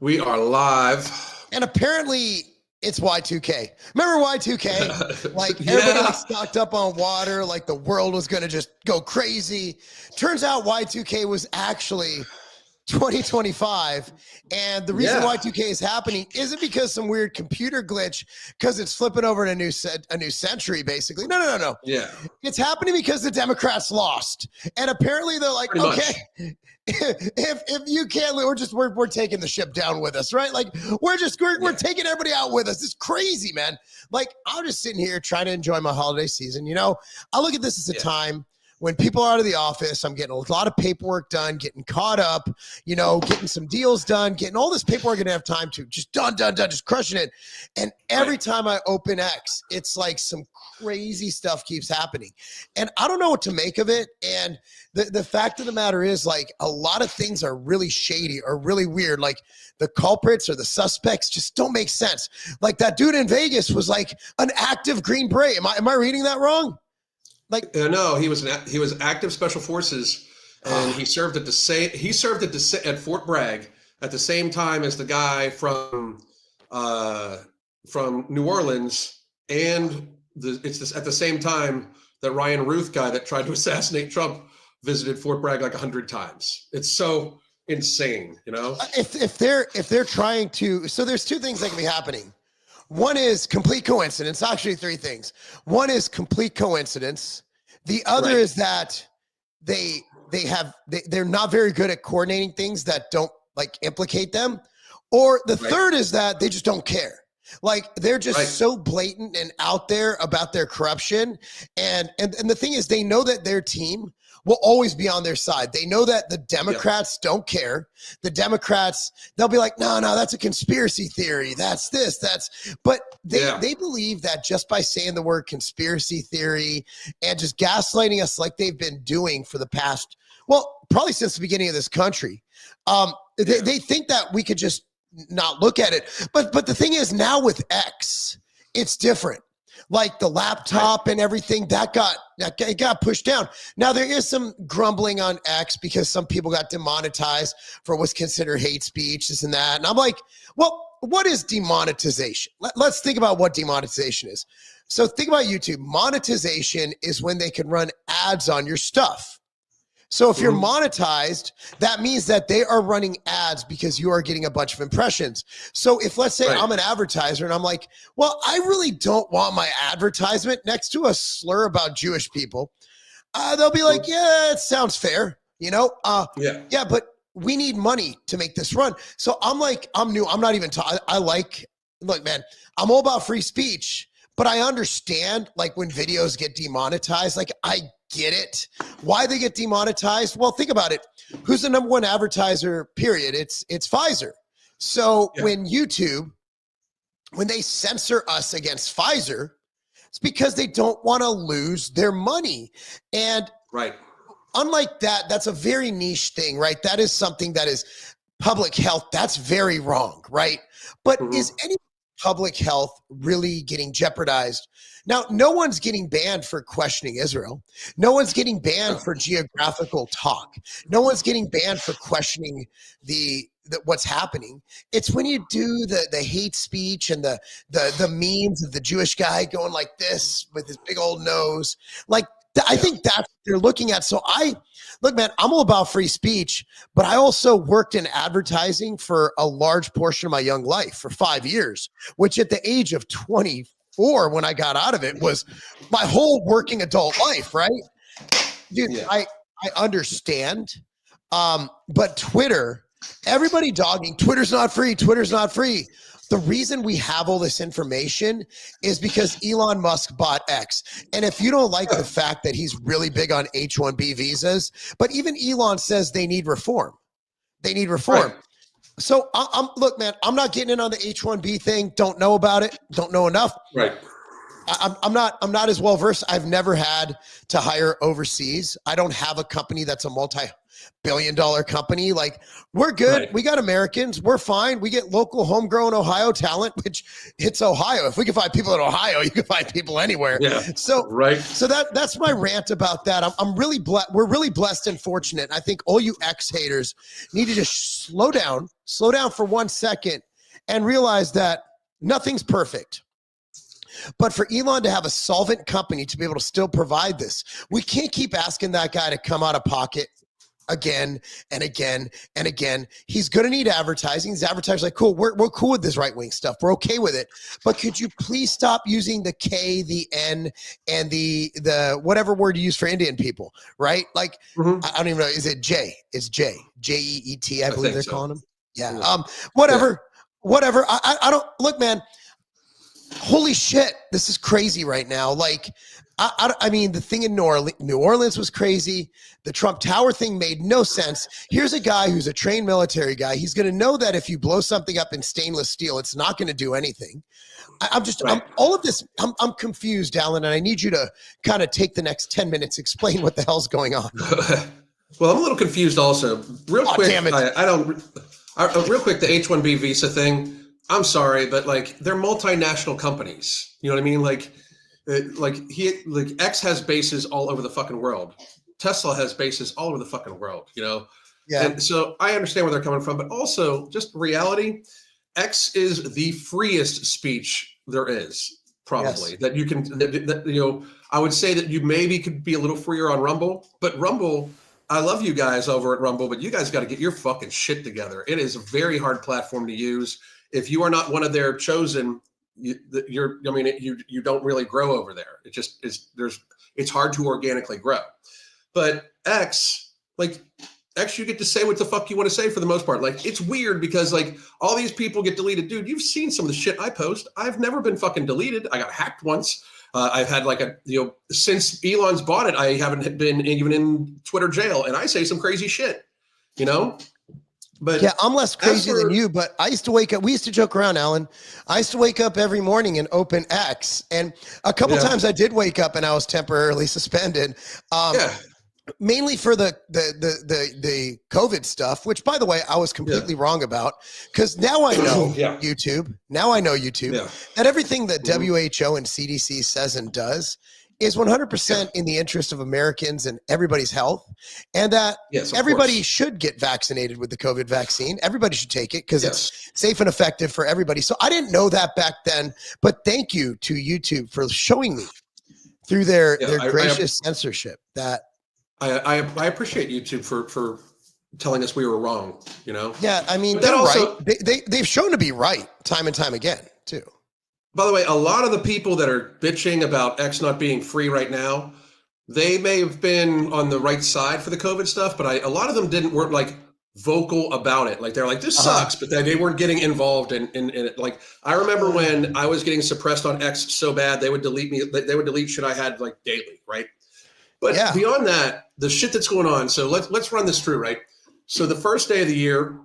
We are live. And apparently it's Y2K. Remember Y2K? Like Yeah. everybody like stocked up on water, like the world was going to just go crazy. Turns out Y2K was actually 2025. And the reason Yeah. Y2K is happening isn't because some weird computer glitch, because it's flipping over to a new century, basically. No. Yeah. It's happening because the Democrats lost. And apparently they're like, Pretty okay, much. if you can't, we're taking the ship down with us, right? Like we're taking everybody out with us. It's crazy, man. Like I'm just sitting here trying to enjoy my holiday season. You know, I look at this as a time when people are out of the office. I'm getting a lot of paperwork done, getting caught up, you know, getting some deals done, getting all this paperwork. Gonna have time to just done, just crushing it. And every time I open X, it's like some crazy stuff keeps happening, and I don't know what to make of it. And the fact of the matter is, like, a lot of things are really shady or really weird. Like the culprits or the suspects just don't make sense. Like that dude in Vegas was like an active Green Beret. Am I reading that wrong? Like no, he was active special forces, and he served at at Fort Bragg at the same time as the guy from New Orleans, and at the same time that Ryan Ruth guy that tried to assassinate Trump visited Fort Bragg like 100 times. It's so insane, you know. If they're trying to, so there's two things that can be happening. One is complete coincidence. Actually, three things. One is complete coincidence. The other is that they're not very good at coordinating things that don't like implicate them. Or the third is that they just don't care. Like they're just so blatant and out there about their corruption. And the thing is, they know that their team will always be on their side. They know that the Democrats don't care. The Democrats, they'll be like, no, that's a conspiracy theory. But they believe that just by saying the word conspiracy theory and just gaslighting us like they've been doing for the past, well, probably since the beginning of this country, they think that we could just not look at it. But the thing is, now with X, it's different. Like the laptop and everything that got pushed down. Now there is some grumbling on X because some people got demonetized for what's considered hate speech, this and that. And I'm like, well, what is demonetization? Let's think about what demonetization is. So think about YouTube. Monetization is when they can run ads on your stuff. So if you're monetized, that means that they are running ads because you are getting a bunch of impressions. So if, let's say, I'm an advertiser and I'm like, well, I really don't want my advertisement next to a slur about Jewish people, they'll be like, yeah, it sounds fair, you know? Yeah, but we need money to make this run. So I'm like, I'm new. I'm not even talking. Look, man, I'm all about free speech, but I understand like when videos get demonetized, like I get it. Why they get demonetized? Well, think about it. Who's the number one advertiser, period? It's Pfizer. So when YouTube, when they censor us against Pfizer, it's because they don't want to lose their money. And unlike that, that's a very niche thing, right? That is something that is public health. That's very wrong, right? But is any public health really getting jeopardized? Now, no one's getting banned for questioning Israel. No one's getting banned for geographical talk. No one's getting banned for questioning the what's happening. It's when you do the hate speech and the memes of the Jewish guy going like this with his big old nose. Like, I think that's what they're looking at. So look, man, I'm all about free speech, but I also worked in advertising for a large portion of my young life for 5 years, which at the age of 24, when I got out of it, was my whole working adult life, right? Dude, I understand. But Twitter, everybody dogging, Twitter's not free. The reason we have all this information is because Elon Musk bought X. And if you don't like the fact that he's really big on H-1B visas, but even Elon says they need reform. So look, man, I'm not getting in on the H-1B thing. Don't know about it. Don't know enough. I'm not as well versed. I've never had to hire overseas. I don't have a company that's a multi-billion-dollar company. Like, we're good. Right. We got Americans. We're fine. We get local homegrown Ohio talent, which it's Ohio. If we can find people in Ohio, you can find people anywhere. Yeah. So right. So that's my rant about that. I'm really blessed. We're really blessed and fortunate. I think all you X haters need to just slow down for 1 second and realize that nothing's perfect. But for Elon to have a solvent company to be able to still provide this, we can't keep asking that guy to come out of pocket again and again and again. He's going to need advertising. He's advertising like, cool, we're cool with this right-wing stuff. We're okay with it. But could you please stop using the K, the N, and the whatever word you use for Indian people, right? Like, I don't even know. Is it J? It's J. J-E-E-T, I believe they're calling him. Yeah. Whatever. I don't, look, man, holy shit, this is crazy right now. Like, I mean, the thing in New Orleans was crazy. The Trump Tower thing made no sense. Here's a guy who's a trained military guy. He's going to know that if you blow something up in stainless steel, it's not going to do anything. I'm all of this. I'm confused, Alan, and I need you to kind of take the next 10 minutes, explain what the hell's going on. Well, I'm a little confused also. Real quick, damn it. Real quick, the H-1B visa thing. I'm sorry, but like, they're multinational companies. You know what I mean? Like X has bases all over the fucking world. Tesla has bases all over the fucking world, you know? Yeah. And so I understand where they're coming from, but also just reality, X is the freest speech there is, probably. Yes. That you can, that, you know, I would say that you maybe could be a little freer on Rumble, but Rumble, I love you guys over at Rumble, but you guys got to get your fucking shit together. It is a very hard platform to use. If you are not one of their chosen, you don't really grow over there. It just is. It's hard to organically grow. But X, you get to say what the fuck you want to say for the most part. Like, it's weird because like all these people get deleted. Dude, you've seen some of the shit I post. I've never been fucking deleted. I got hacked once. I've had since Elon's bought it, I haven't been even in Twitter jail, and I say some crazy shit, you know? But yeah, I'm less crazy than you, but I used to wake up. We used to joke around, Alan. I used to wake up every morning and open X. And a couple times I did wake up and I was temporarily suspended. Mainly for the COVID stuff, which, by the way, I was completely wrong about, because now I know YouTube. Now I know YouTube, and everything that WHO and CDC says and does is 100% in the interest of Americans and everybody's health, and that everybody should get vaccinated with the COVID vaccine. Everybody should take it because it's safe and effective for everybody. So I didn't know that back then, but thank you to YouTube for showing me through their gracious censorship that. I appreciate YouTube for telling us we were wrong, you know? Yeah, I mean, they're also, right. They've shown to be right time and time again, too. By the way, a lot of the people that are bitching about X not being free right now, they may have been on the right side for the COVID stuff, but a lot of them weren't like vocal about it. Like, they're like, this sucks, but they weren't getting involved in it. Like, I remember when I was getting suppressed on X so bad, they would delete me. They would delete shit I had like daily, right? But beyond that, the shit that's going on. So let's run this through, right? So the first day of the year,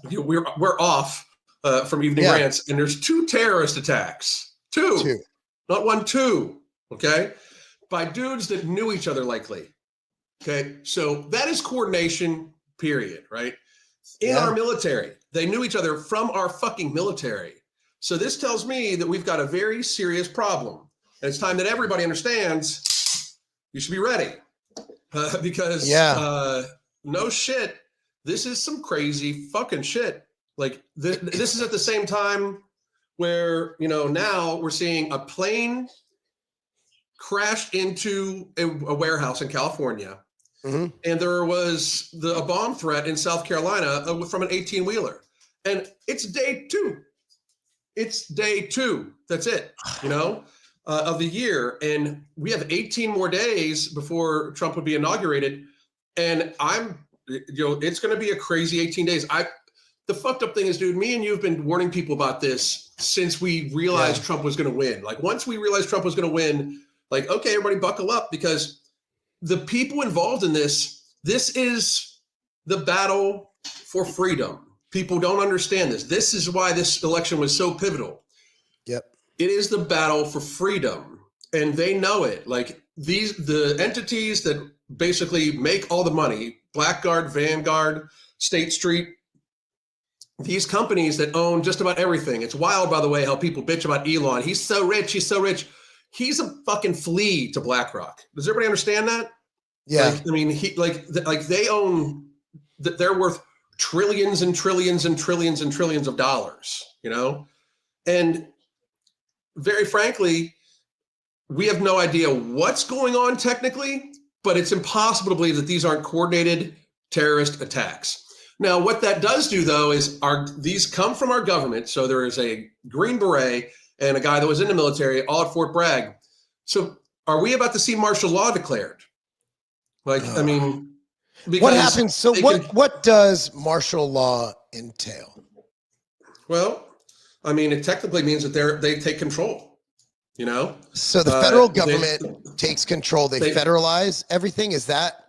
we're off from evening rants, and there's 2 terrorist attacks. Two, not 1, 2. Okay, by dudes that knew each other likely. Okay, so that is coordination. Period. Right? In our military, they knew each other from our fucking military. So this tells me that we've got a very serious problem, and it's time that everybody understands. You should be ready because no shit. This is some crazy fucking shit. Like this is at the same time where, you know, now we're seeing a plane crashed into a warehouse in California. And there was a bomb threat in South Carolina from an 18-wheeler. And it's day 2. It's day 2. That's it, you know? Of the year, and we have 18 more days before Trump would be inaugurated, and it's going to be a crazy 18 days. The fucked up thing is, dude, me and you have been warning people about this since we realized Trump was going to win. Like, once we realized Trump was going to win, like, okay, everybody buckle up, because the people involved in this is the battle for freedom. People don't understand this. This is why this election was so pivotal. Yep. It is the battle for freedom, and they know it. Like the entities that basically make all the money, Blackguard, Vanguard, State Street, these companies that own just about everything. It's wild, by the way, how people bitch about Elon. He's so rich. He's so rich. He's a fucking flea to BlackRock. Does everybody understand that? Yeah. Like, I mean, they own, they're worth trillions and trillions and trillions and trillions of dollars, you know? And very frankly, we have no idea what's going on technically, but it's impossible to believe that these aren't coordinated terrorist attacks. Now, what that does do, though, is these come from our government. So there is a Green Beret and a guy that was in the military, all at Fort Bragg. So are we about to see martial law declared? Like, I mean, what happens? So what does martial law entail? Well, I mean, it technically means that they take control, you know? So the federal government takes control. They federalize everything. Is that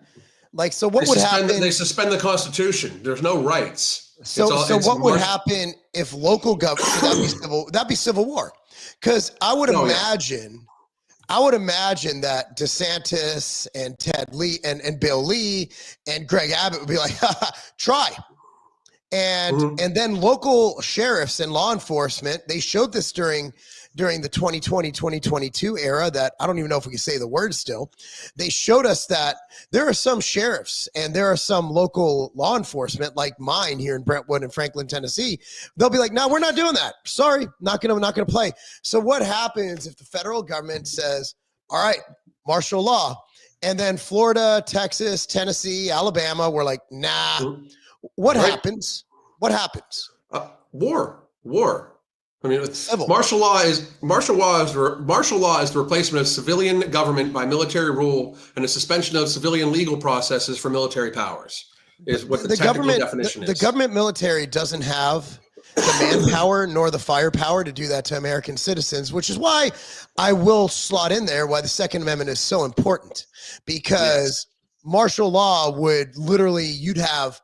like, so what would happen? They suspend the Constitution. There's no rights. So what would happen if local government, that'd be civil war? Because I would imagine that DeSantis and Ted Lee and Bill Lee and Greg Abbott would be like, try. And then local sheriffs and law enforcement, they showed this during the 2020-2022 era that I don't even know if we can say the word still. They showed us that there are some sheriffs and there are some local law enforcement like mine here in Brentwood and Franklin, Tennessee. They'll be like, no, we're not doing that. Sorry, not gonna play. So what happens if the federal government says, all right, martial law, and then Florida, Texas, Tennessee, Alabama, we're like, nah. What happens? What happens? War. I mean, martial law is the replacement of civilian government by military rule and a suspension of civilian legal processes for military powers. Is what the technical definition is. The government military doesn't have the manpower nor the firepower to do that to American citizens, which is why I will slot in there why the Second Amendment is so important, because martial law would literally, you'd have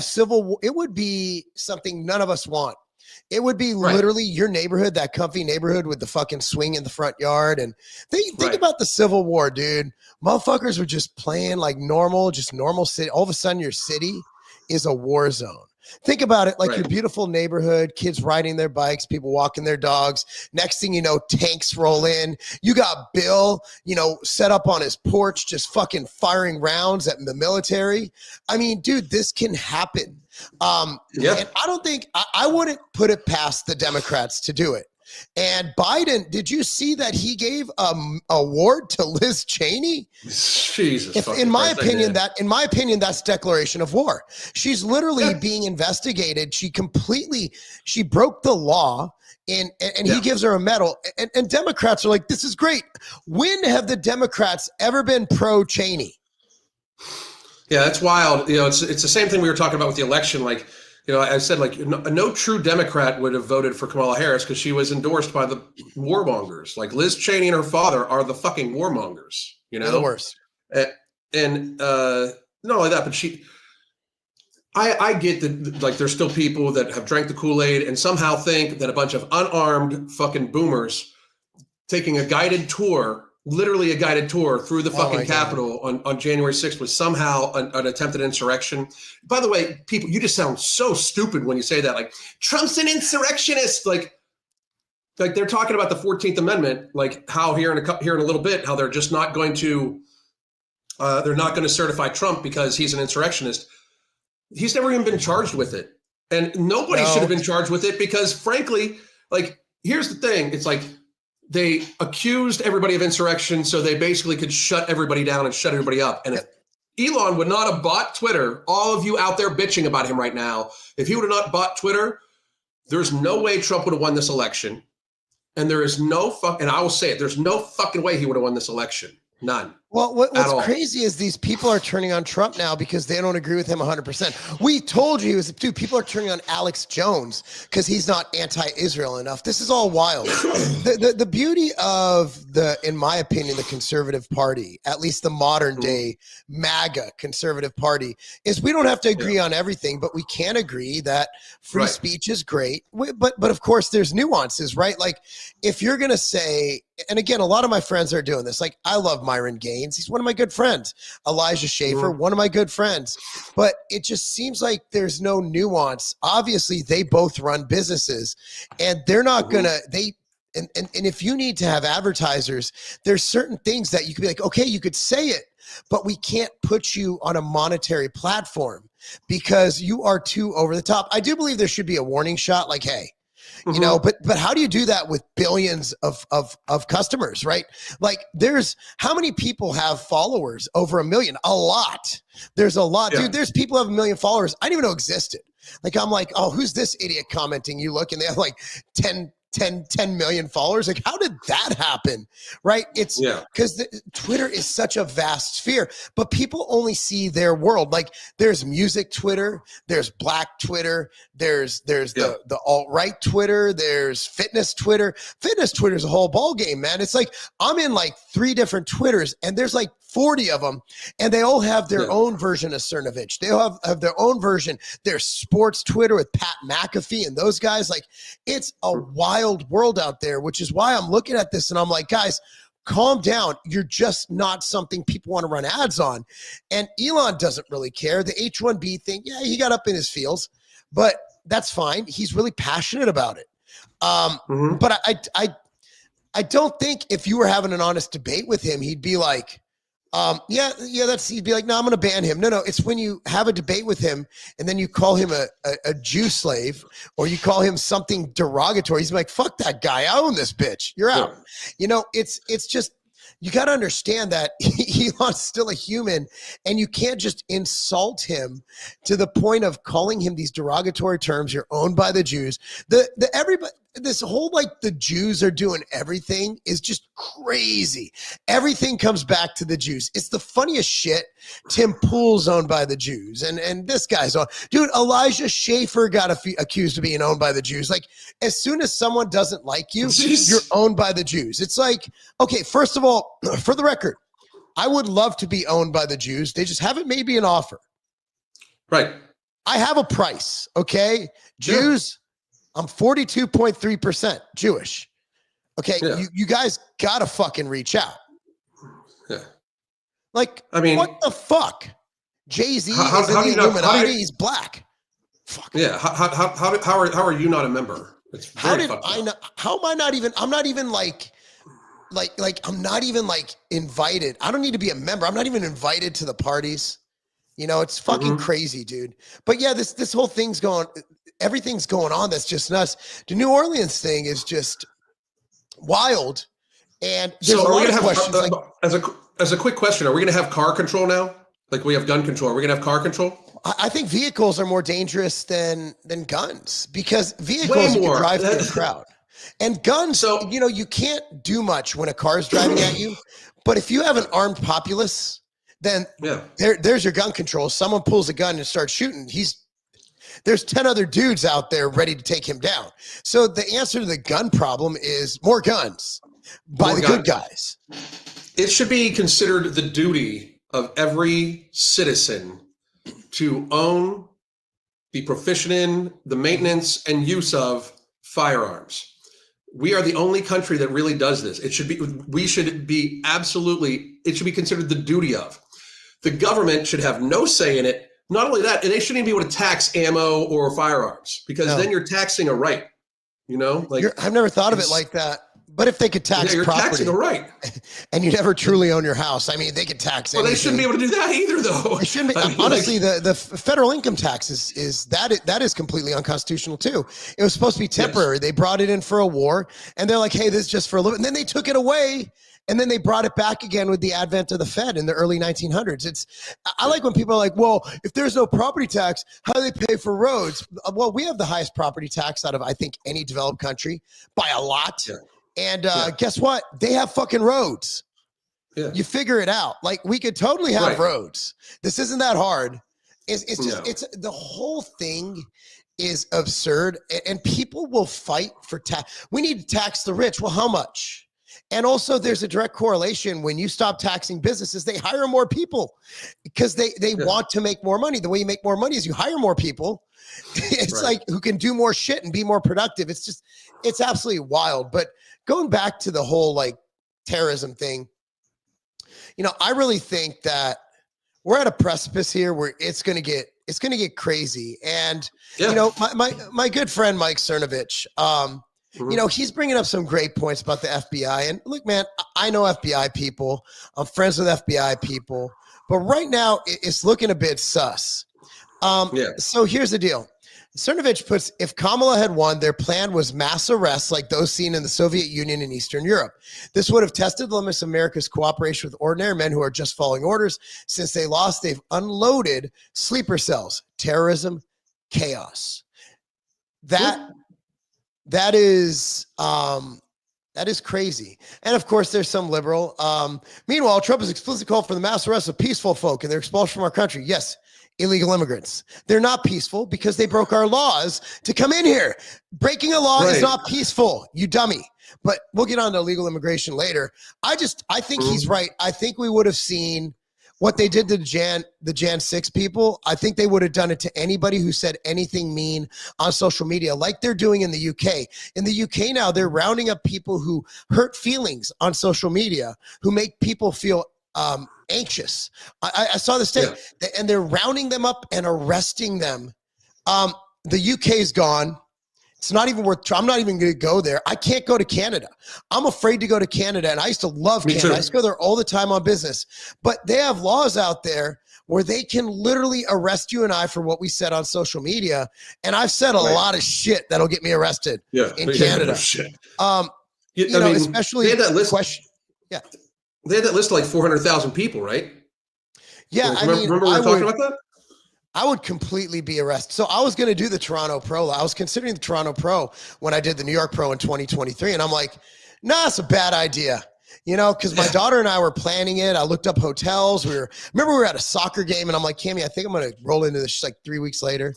civil war. It would be something none of us want. It would be literally your neighborhood, that comfy neighborhood with the fucking swing in the front yard. And think about the Civil War, dude. Motherfuckers were just playing like normal city. All of a sudden your city is a war zone. Think about it like your beautiful neighborhood, kids riding their bikes, people walking their dogs. Next thing you know, tanks roll in. You got Bill, set up on his porch, just fucking firing rounds at the military. I mean, dude, this can happen. And I don't think I wouldn't put it past the Democrats to do it. And Biden, did you see that he gave an award to Liz Cheney? Jesus. In my opinion, that's declaration of war. She's literally being investigated. She broke the law, and he gives her a medal. And Democrats are like, this is great. When have the Democrats ever been pro Cheney? Yeah, that's wild. It's the same thing we were talking about with the election. Like, I said, like, no true Democrat would have voted for Kamala Harris because she was endorsed by the warmongers. Like Liz Cheney and her father are the fucking warmongers. They're the worst. And not only that, but I get that, like, there's still people that have drank the Kool-Aid and somehow think that a bunch of unarmed fucking boomers taking a guided tour, literally a guided tour through the fucking Capitol on January 6th was somehow an attempted insurrection. By the way, people, you just sound so stupid when you say that. Like, Trump's an insurrectionist. Like they're talking about the 14th Amendment, like how here in a little bit, how they're just not going to, they're not going to certify Trump because he's an insurrectionist. He's never even been charged with it. And nobody should have been charged with it because, frankly, like, here's the thing. It's like, they accused everybody of insurrection, so they basically could shut everybody down and shut everybody up. And if Elon would not have bought Twitter, all of you out there bitching about him right now, if he would have not bought Twitter, there's no way Trump would have won this election. And there is and I will say it, there's no fucking way he would have won this election. None. Well, what's crazy is these people are turning on Trump now because they don't agree with him 100%. We told you, dude, people are turning on Alex Jones because he's not anti-Israel enough. This is all wild. The beauty of in my opinion, the conservative party, at least the modern day MAGA conservative party, is we don't have to agree on everything, but we can agree that free speech is great. But of course, there's nuances, right? Like if you're going to say, and again, a lot of my friends are doing this. Like I love Myron Gaines. He's one of my good friends. Elijah Schaefer, one of my good friends. But it just seems like there's no nuance. Obviously, they both run businesses and they're not going to, and if you need to have advertisers, there's certain things that you could be like, okay, you could say it, but we can't put you on a monetary platform because you are too over the top. I do believe there should be a warning shot like, hey, you know, but how do you do that with billions of customers, right? Like how many people have followers over 1 million? A lot. There's a lot, dude. There's people who have 1 million followers I didn't even know existed. Like, I'm like, oh, who's this idiot commenting? You look and they have like 10 million followers. Like, how did that happen? Right? It's because Twitter is such a vast sphere, but people only see their world. Like there's music Twitter, there's black Twitter, there's the alt-right Twitter, there's fitness Twitter. Fitness Twitter is a whole ball game, man. It's like I'm in like 3 different Twitters and there's like 40 of them and they all have their own version of Cernovich. They all have their own version. There's sports Twitter with Pat McAfee and those guys. Like it's a wild world out there, which is why I'm looking at this and I'm like, guys, calm down. You're just not something people want to run ads on. And Elon doesn't really care. The H-1B thing, yeah, he got up in his feels, but that's fine. He's really passionate about it. But I don't think if you were having an honest debate with him, he'd be like, he'd be like, no, I'm going to ban him. No, it's when you have a debate with him and then you call him a Jew slave or you call him something derogatory. He's like, fuck that guy. I own this bitch. You're out. You know, it's just, you got to understand that Elon's still a human and you can't just insult him to the point of calling him these derogatory terms. You're owned by the Jews. Everybody, this whole like the Jews are doing everything is just crazy. Everything comes back to the Jews. It's the funniest shit. Tim Pool's owned by the Jews and this guy's on. Dude, Elijah Schaefer got accused of being owned by the Jews. Like as soon as someone doesn't like you, you're owned by the Jews. It's like, okay, first of all, for the record, I would love to be owned by the Jews. They just haven't made me an offer. Right. I have a price. Okay. Jews, I'm 42.3% Jewish. Okay. You guys got to fucking reach out. Yeah. Like, I mean, what the fuck? Jay-Z is in the Illuminati. He's black. Fuck. Yeah. How are you not a member? It's very how am I not even, I'm not even like I'm not even like invited. I don't need to be a member. I'm not even invited to the parties. You know, it's fucking crazy, dude. But yeah, this whole thing's everything's going on that's just nuts. The New Orleans thing is just wild. And there's a lot of questions. As a quick question, are we going to have car control now? Like we have gun control. Are we going to have car control? I think vehicles are more dangerous than guns because vehicles you can drive through the crowd. And guns, you know, you can't do much when a car is driving at you. But if you have an armed populace, then there's your gun control. Someone pulls a gun and starts shooting. There's 10 other dudes out there ready to take him down. So the answer to the gun problem is more guns by the good guys. It should be considered the duty of every citizen to own, be proficient in the maintenance and use of firearms. We are the only country that really does this. It should be considered the duty of. The government should have no say in it. Not only that, they shouldn't even be able to tax ammo or firearms because then you're taxing a right. You know, like I've never thought of it like that. But if they could tax you're property, taxing a right, and you never truly own your house, I mean, they could tax. Well, they shouldn't be able to do that either, though. They shouldn't be. Honestly, the federal income tax is completely unconstitutional too. It was supposed to be temporary. Yes. They brought it in for a war, and they're like, "Hey, this is just for a little." And then they took it away, and then they brought it back again with the advent of the Fed in the early 1900s. I like when people are like, "Well, if there's no property tax, how do they pay for roads?" Well, we have the highest property tax out of I think any developed country by a lot. Yeah. And guess what? They have fucking roads. You figure it out. Like we could totally have roads. This isn't that hard. It's just it's the whole thing is absurd, and people will fight for tax. We need to tax the rich. Well, how much? And also, there's a direct correlation. When you stop taxing businesses, they hire more people because they want to make more money. The way you make more money is you hire more people. It's like who can do more shit and be more productive. It's absolutely wild. But going back to the whole like terrorism thing, you know, I really think that we're at a precipice here where it's going to get crazy. And, you know, my good friend, Mike Cernovich, you know, he's bringing up some great points about the FBI. And look, man, I know FBI people. I'm friends with FBI people. But right now, it's looking a bit sus. So here's the deal. Cernovich puts, if Kamala had won, their plan was mass arrests like those seen in the Soviet Union and Eastern Europe. This would have tested the limits of America's cooperation with ordinary men who are just following orders. Since they lost, they've unloaded sleeper cells, terrorism, chaos. That is crazy. And of course, there's some liberal. Meanwhile, Trump has explicitly called for the mass arrest of peaceful folk and their expulsion from our country. Yes, illegal immigrants. They're not peaceful because they broke our laws to come in here. Breaking a law is not peaceful, you dummy. But we'll get on to illegal immigration later. I think he's right. I think we would have seen what they did to the Jan 6 people. I think they would have done it to anybody who said anything mean on social media, like they're doing in the UK. In the UK now, they're rounding up people who hurt feelings on social media, who make people feel anxious. I saw this thing, and they're rounding them up and arresting them. The UK's gone. It's not even worth. I'm not even going to go there. I can't go to Canada. I'm afraid to go to Canada, and I used to love Canada. I used to go there all the time on business. But they have laws out there where they can literally arrest you and I for what we said on social media. And I've said a lot of shit that'll get me arrested in Canada. You know, especially they had that list. They had that list of like 400,000 people, right? Yeah, like, remember we were talking about that? I would completely be arrested. So I was going to do the Toronto Pro. I was considering the Toronto Pro when I did the New York Pro in 2023. And I'm like, nah, it's a bad idea. You know, because my daughter and I were planning it. I looked up hotels. Remember we were at a soccer game, and I'm like, Cammie, I think I'm going to roll into this like 3 weeks later.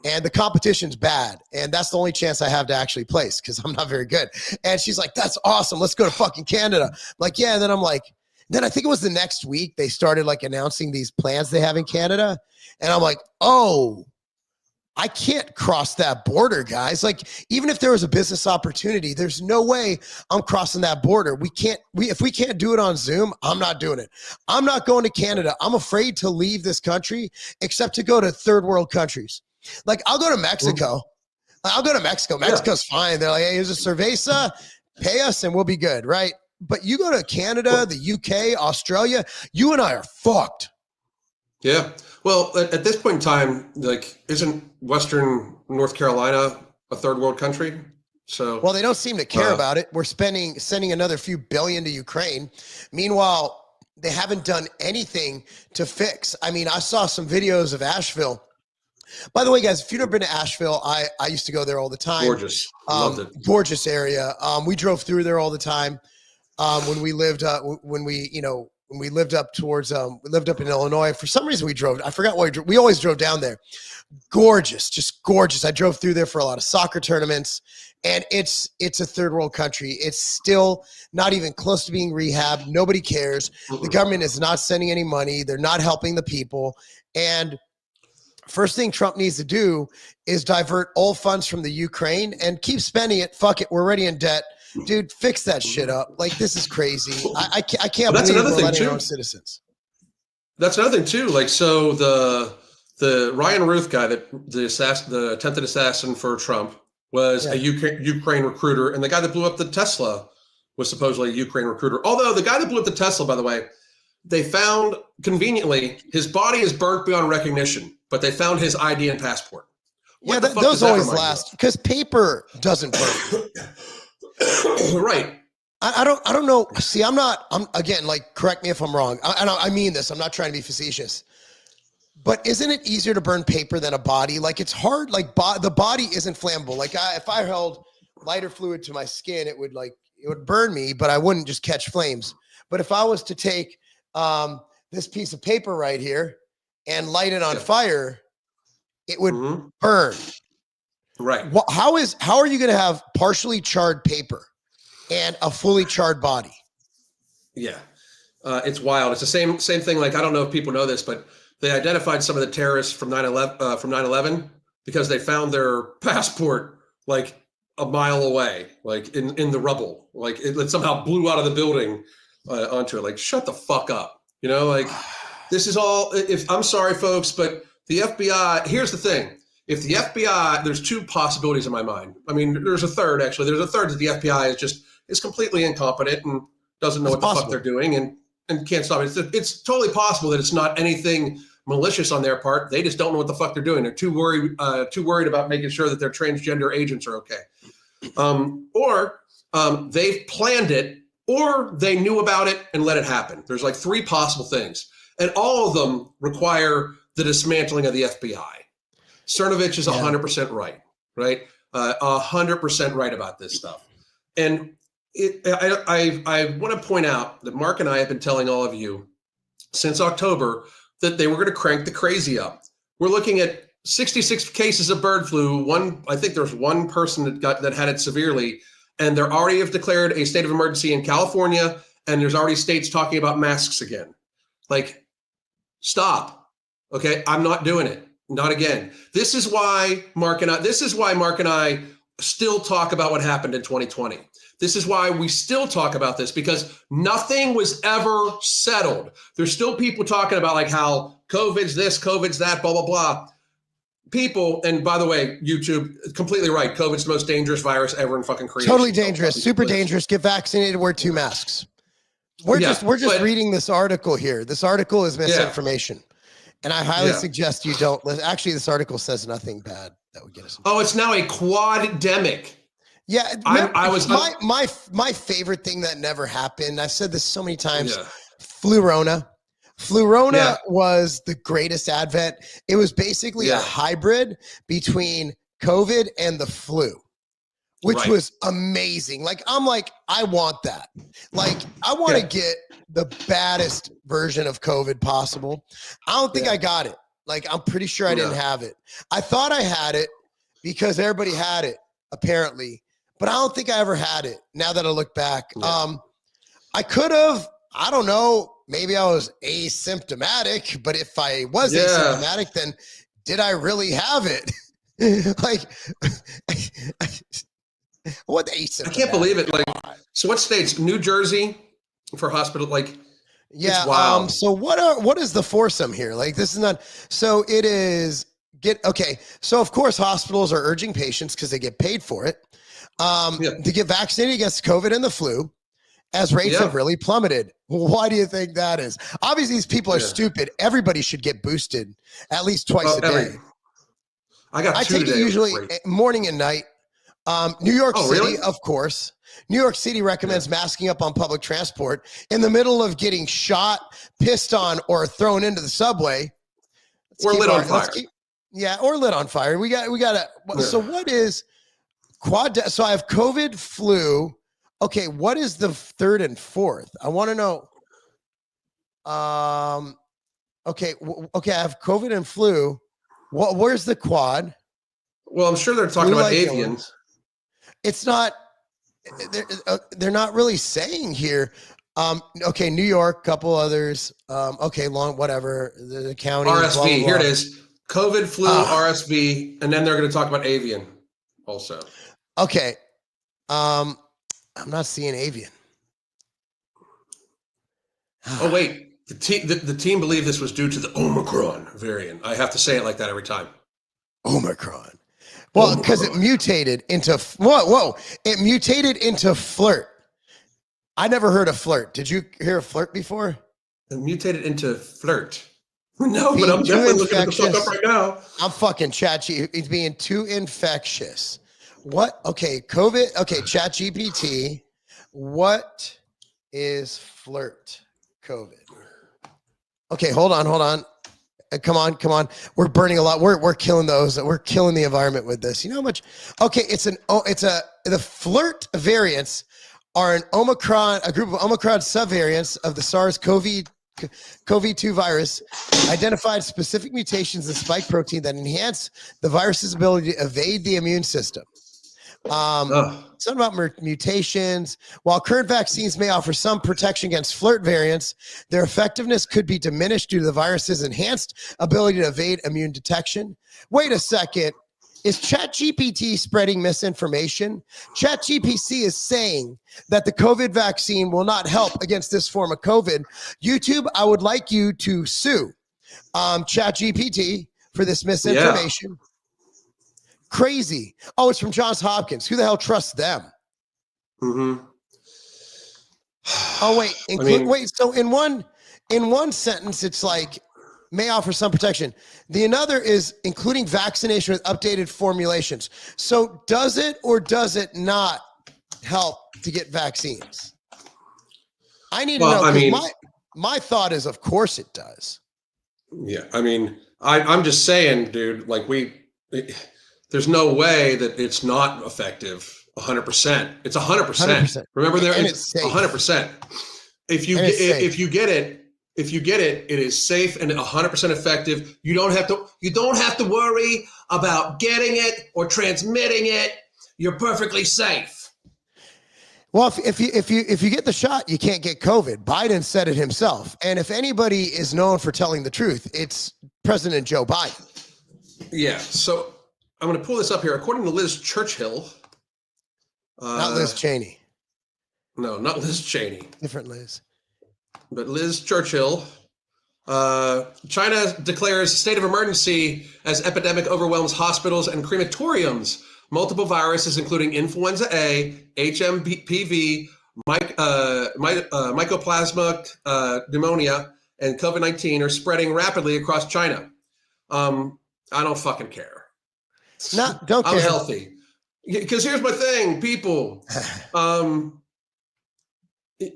And the competition's bad. And that's the only chance I have to actually place because I'm not very good. And she's like, that's awesome. Let's go to fucking Canada. I'm like, yeah. And then I'm like, then I think it was the next week they started like announcing these plans they have in Canada. And I'm like, oh, I can't cross that border, guys. Like, even if there was a business opportunity, there's no way I'm crossing that border. If we can't do it on Zoom, I'm not doing it. I'm not going to Canada. I'm afraid to leave this country except to go to third world countries. Like, I'll go to Mexico. Mexico's fine. They're like, hey, here's a cerveza, pay us and we'll be good, right? But you go to Canada, the UK, Australia, you and I are fucked. Yeah. Well, at this point in time, like, isn't Western North Carolina a third world country? So, well, they don't seem to care about it. We're sending another few billion to Ukraine. Meanwhile, they haven't done anything to fix. I mean, I saw some videos of Asheville. By the way, guys, if you've never been to Asheville, I used to go there all the time. Gorgeous. Loved it. Gorgeous area. We drove through there all the time when we lived when we lived up towards we lived up in Illinois. For some reason we drove. I forgot why we always drove down there. Gorgeous, just gorgeous. I drove through there for a lot of soccer tournaments, and it's a third world country. It's still not even close to being rehabbed. Nobody cares. The government is not sending any money. They're not helping the people. And first thing Trump needs to do is divert all funds from the Ukraine and keep spending it. Fuck it. We're already in debt. Dude, fix that shit up. Like, this is crazy. I can't believe we're letting our own citizens. That's another thing too. Like, so the Ryan Ruth guy, the attempted assassin for Trump, was a Ukraine recruiter, and the guy that blew up the Tesla was supposedly a Ukraine recruiter. Although the guy that blew up the Tesla, by the way, they found conveniently his body is burnt beyond recognition, but they found his ID and passport. Those always last because paper doesn't burn. Right. I don't know. See, I'm again, like, correct me if I'm wrong. I mean this. I'm not trying to be facetious. But isn't it easier to burn paper than a body? Like, it's hard. Like, the body isn't flammable. Like, if I held lighter fluid to my skin, it would burn me, but I wouldn't just catch flames. But if I was to take this piece of paper right here and light it on fire, it would burn. Right. How are you going to have partially charred paper and a fully charred body? Yeah. It's wild. It's the same thing. Like, I don't know if people know this, but they identified some of the terrorists from 9/11 because they found their passport like a mile away, like in the rubble. Like it somehow blew out of the building onto it. Like, shut the fuck up. You know, like this is all. If I'm sorry, folks, but the FBI. Here's the thing. If the FBI, there's two possibilities in my mind. I mean, there's a third actually. There's a third that the FBI is completely incompetent and doesn't know what the fuck they're doing and can't stop it. It's totally possible that it's not anything malicious on their part. They just don't know what the fuck they're doing. They're too worried about making sure that their transgender agents are okay. Or they've planned it, or they knew about it and let it happen. There's like three possible things. And all of them require the dismantling of the FBI. Cernovich is 100% right? 100% right about this stuff. And I want to point out that Mark and I have been telling all of you since October that they were going to crank the crazy up. We're looking at 66 cases of bird flu. I think there's one person that had it severely, and they already have declared a state of emergency in California, and there's already states talking about masks again. Like, stop. Okay, I'm not doing it. Not again. This is why Mark and I still talk about what happened in 2020. This is why we still talk about this, because nothing was ever settled. There's still people talking about like how COVID's this, COVID's that, blah, blah, blah. People, and by the way, YouTube, completely right. COVID's the most dangerous virus ever in fucking creation. Totally dangerous, super dangerous. Get vaccinated, wear 2 masks. We're just reading this article here. This article is misinformation. And I highly suggest you don't listen. Actually, this article says nothing bad that would get us. Oh, it's now a quademic. Yeah, my favorite thing that never happened. I've said this so many times. Yeah. Flurona was the greatest advent. It was basically a hybrid between COVID and the flu, which was amazing. Like, I want that. Like, I want to get the baddest version of COVID possible. I don't think I got it. Like, I'm pretty sure I didn't have it. I thought I had it because everybody had it, apparently. But I don't think I ever had it, now that I look back. Yeah. I could have, I don't know, maybe I was asymptomatic, but if I was asymptomatic, then did I really have it? Like, what asymptomatic? I can't believe it. Like, so what states? New Jersey for hospital, like, yeah. Wow. So what is the foursome here? Like, this is not, so it is so of course hospitals are urging patients, because they get paid for it, to get vaccinated against COVID and the flu, as rates have really plummeted. Why do you think that is? Obviously, these people are stupid. Everybody should get boosted at least twice a day. I take it usually morning and night. New York City, of course. New York City recommends masking up on public transport in the middle of getting shot, pissed on, or thrown into the subway. Or lit on fire. Or lit on fire. We got to. So what is so I have COVID, flu. Okay, what is the third and fourth? I want to know. Okay, I have COVID and flu. Where's the quad? Well, I'm sure they're talking about avian. It's not. They're not really saying here. Okay, New York, couple others. Okay, whatever. The county. RSV. Blah, blah, blah. Here it is. COVID, flu, RSV, and then they're going to talk about avian also. Okay. I'm not seeing avian. Oh, wait. The team believed this was due to the Omicron variant. I have to say it like that every time. Omicron. Well, because it mutated into it mutated into flirt. I never heard of flirt. Did you hear of flirt before? It mutated into flirt. No, but I'm definitely looking at the fuck up right now. I'm fucking It's being too infectious. What? Okay, COVID. Okay, ChatGPT. What is flirt COVID? Okay, hold on. Come on. We're burning a lot. We're killing those. We're killing the environment with this. You know how much? Okay, the flirt variants are a group of Omicron subvariants of the SARS-CoV-2 virus, identified specific mutations in spike protein that enhance the virus's ability to evade the immune system. Something about mutations. While current vaccines may offer some protection against flirt variants, their effectiveness could be diminished due to the virus's enhanced ability to evade immune detection. Wait a second. Is ChatGPT spreading misinformation? ChatGPT is saying that the COVID vaccine will not help against this form of COVID. YouTube, I would like you to sue ChatGPT for this misinformation. Yeah. Crazy. Oh, it's from Johns Hopkins. Who the hell trusts them? Mm-hmm. Oh, wait. Wait. So in one sentence, it's like, may offer some protection. The another is including vaccination with updated formulations. So does it or does it not help to get vaccines? I need to know. I mean, my thought is, of course it does. Yeah. I mean, I'm just saying, dude, like there's no way that it's not effective 100%. It's 100%. Remember it's 100%. If you get it, it is safe and 100% effective. You don't have to worry about getting it or transmitting it. You're perfectly safe. Well, if you get the shot, you can't get COVID. Biden said it himself. And if anybody is known for telling the truth, it's President Joe Biden. Yeah. So I'm going to pull this up here. According to Liz Churchill. Not Liz Cheney. No, not Liz Cheney. Different Liz. But Liz Churchill, China declares state of emergency as epidemic overwhelms hospitals and crematoriums. Multiple viruses, including influenza A, HMPV, mycoplasma pneumonia, and COVID-19 are spreading rapidly across China. I don't fucking care. Don't care. I'm healthy. Because here's my thing, people.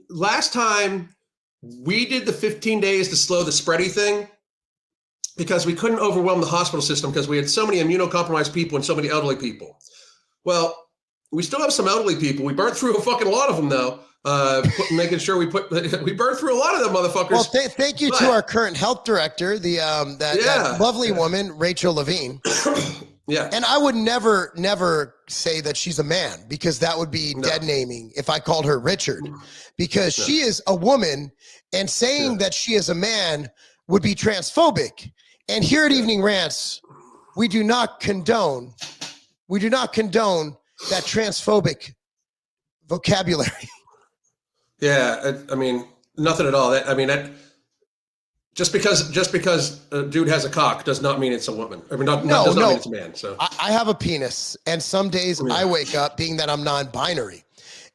Last time, we did the 15 days to slow the spready thing because we couldn't overwhelm the hospital system because we had so many immunocompromised people and so many elderly people. Well, we still have some elderly people. We burnt through a fucking lot of them though. Making sure we burned through a lot of them motherfuckers. Well, thank you to our current health director, that lovely woman, Rachel Levine. Yeah. And I would never say that she's a man because that would be dead naming if I called her Richard, because she is a woman, and saying that she is a man would be transphobic. And here at Evening Rants, we do not condone that transphobic vocabulary. Yeah, I mean, nothing at all. Just because a dude has a cock does not mean it's a woman. I mean, does not mean it's a man. So I have a penis, and some days I wake up being that I'm non-binary,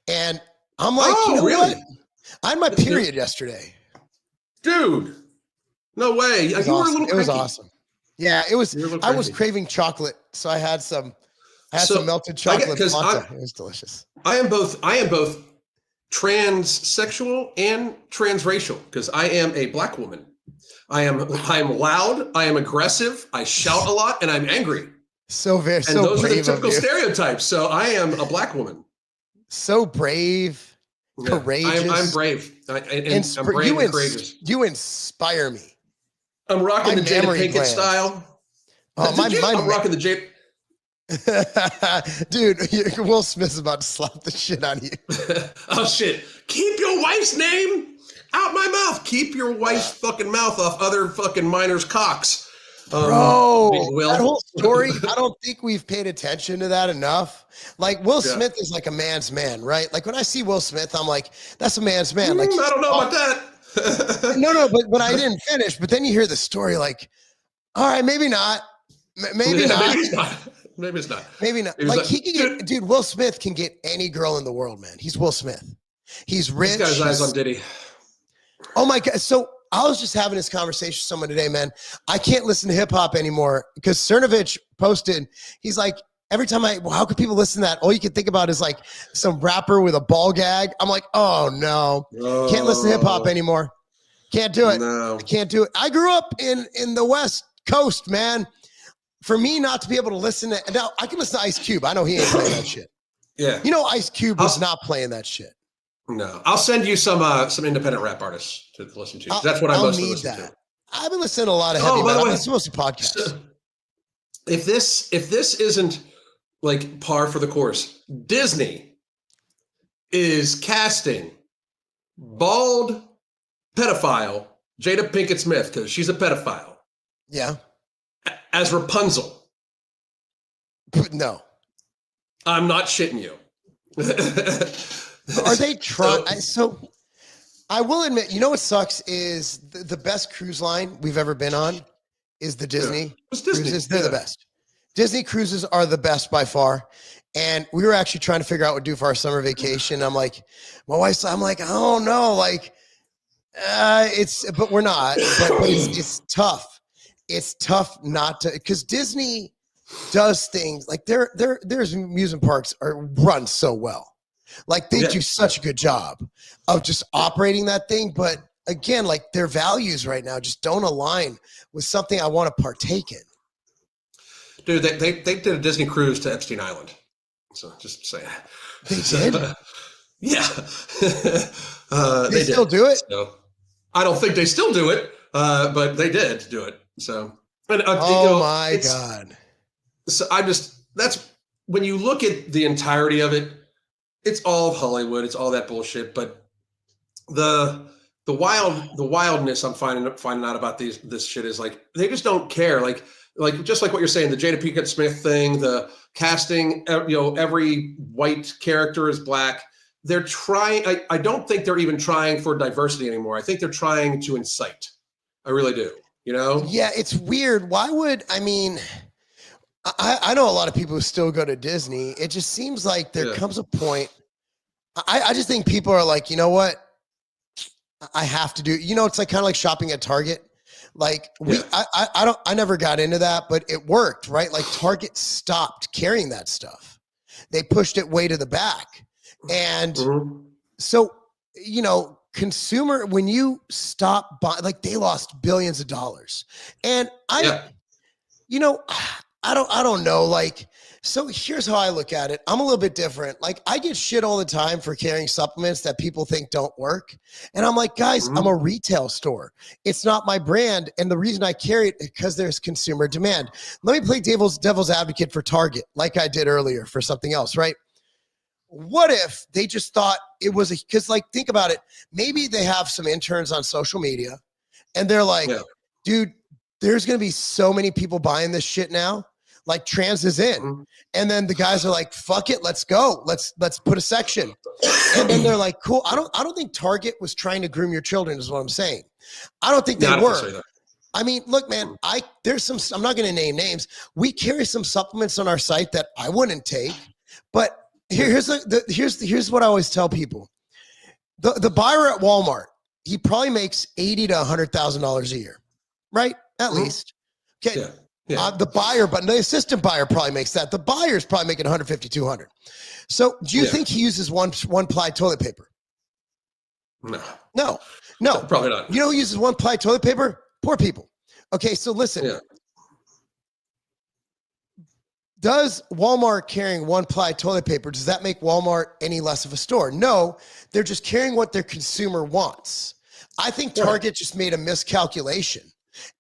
and I'm like, what? I had my period yesterday. Dude, no way. It was awesome. Yeah, it was. I was craving chocolate, so I had some melted chocolate. It was delicious. I am both transsexual and transracial because I am a black woman. I am loud. I am aggressive. I shout a lot, and I'm angry. Those are the typical stereotypes. So I am a black woman. So brave, courageous. I'm brave. I'm brave and courageous. You inspire me. I'm rocking the Jada Pinkett style. Oh, I'm rocking the Jada. Dude, Will Smith's about to slap the shit out of you. Oh shit! Keep your wife's name out my mouth. Keep your wife's fucking mouth off other fucking minors' cocks. Bro, that whole story, I don't think we've paid attention to that enough. Like, Will Smith is like a man's man, right? Like, when I see Will Smith, I'm like, that's a man's man. Like, I don't know about that. No, but I didn't finish. But then you hear the story, like, all right, maybe not. Maybe not. Maybe it's not. Maybe it's not. Maybe not. Like, he can get, dude, Will Smith can get any girl in the world, man. He's Will Smith. He's rich. He's got his eyes on Diddy. Oh my God. So I was just having this conversation with someone today, man. I can't listen to hip hop anymore because Cernovich posted, he's like, every time how could people listen to that? All you can think about is like some rapper with a ball gag. I'm like, oh no, can't listen to hip hop anymore. Can't do it. No. I can't do it. I grew up in the West Coast, man. For me not to be able to listen to, now I can listen to Ice Cube. I know he ain't playing that shit. Yeah. You know, Ice Cube was not playing that shit. No, I'll send you some independent rap artists to listen to. That's what I mostly listen to. I've been listening to a lot of heavy metal. It's mostly podcasts. So if this isn't like par for the course, Disney is casting bald pedophile Jada Pinkett Smith, because she's a pedophile. Yeah. As Rapunzel. No. I'm not shitting you. Are they trying? So I will admit, you know what sucks is the best cruise line we've ever been on is the Disney. It's Disney. Cruises. They're the best. Disney cruises are the best by far. And we were actually trying to figure out what to do for our summer vacation. I'm like, my wife's, I'm like, oh no, like, but we're not. But it's tough. It's tough not to, because Disney does things like their amusement parks are run so well. Like they do such a good job of just operating that thing. But again, like their values right now just don't align with something I want to partake in. Dude, they did a Disney cruise to Epstein Island. So just say they did. Yeah, they still do it. So, I don't think they still do it, but they did do it. So, and, my God. So that's when you look at the entirety of it, it's all Hollywood. It's all that bullshit. But the wildness I'm finding out about this shit is like they just don't care. Like just like what you're saying, the Jada Pinkett Smith thing, the casting, every white character is black. They're trying. I don't think they're even trying for diversity anymore. I think they're trying to incite. I really do. Yeah, it's weird. Why would I mean? I know a lot of people who still go to Disney. It just seems like there comes a point. I just think people are like, you know what? I have to do. It's like kind of like shopping at Target. Like I never got into that, but it worked, right? Like Target stopped carrying that stuff. They pushed it way to the back. And so, consumer, when you stop buying, like they lost billions of dollars. And I don't know. Like, so here's how I look at it. I'm a little bit different. Like I get shit all the time for carrying supplements that people think don't work. And I'm like, guys, I'm a retail store. It's not my brand. And the reason I carry it is because there's consumer demand. Let me play devil's advocate for Target, like I did earlier for something else, right? What if they just thought it was because like, think about it. Maybe they have some interns on social media and they're like, dude, there's going to be so many people buying this shit now. Like trans is in. And then the guys are like, fuck it, let's go. Let's put a section. And then they're like, cool. I don't think Target was trying to groom your children is what I'm saying. I don't think they were. I mean, look, man, I'm not going to name names. We carry some supplements on our site that I wouldn't take, but here's what I always tell people. The buyer at Walmart, he probably makes $80,000 to $100,000 a year, right? At least. Okay. Yeah. Yeah. The buyer, but the assistant buyer probably makes that. The buyer's probably making 150, 200. So do you think he uses one ply toilet paper? No, probably not. You know who uses one ply toilet paper? Poor people. Okay. So listen, does Walmart carrying one ply toilet paper, does that make Walmart any less of a store? No, they're just carrying what their consumer wants. I think Target just made a miscalculation.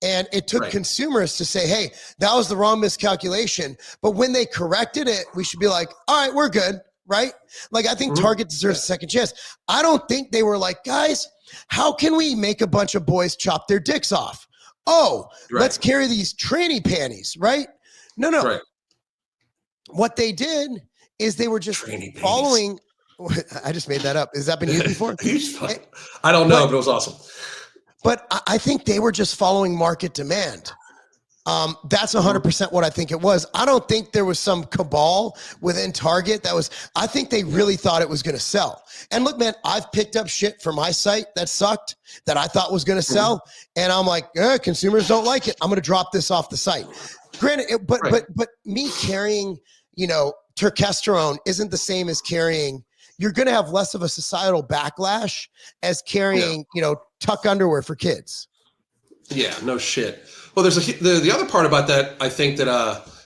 And it took consumers to say, hey, that was the wrong miscalculation. But when they corrected it, we should be like, all right, we're good, right? Like, I think Target deserves a second chance. I don't think they were like, guys, how can we make a bunch of boys chop their dicks off? Oh, let's carry these tranny panties, right? No. Right. What they did is they were just following. I just made that up. Has that been used before? I don't know, but it was awesome. But I think they were just following market demand. That's 100% what I think it was. I don't think there was some cabal within Target I think they really thought it was going to sell. And look, man, I've picked up shit for my site that sucked that I thought was going to sell. And I'm like, consumers don't like it. I'm going to drop this off the site. Granted, but me carrying, turkesterone isn't the same as carrying. You're going to have less of a societal backlash as carrying, tuck underwear for kids. Yeah, no shit. Well, there's the other part about that. I think that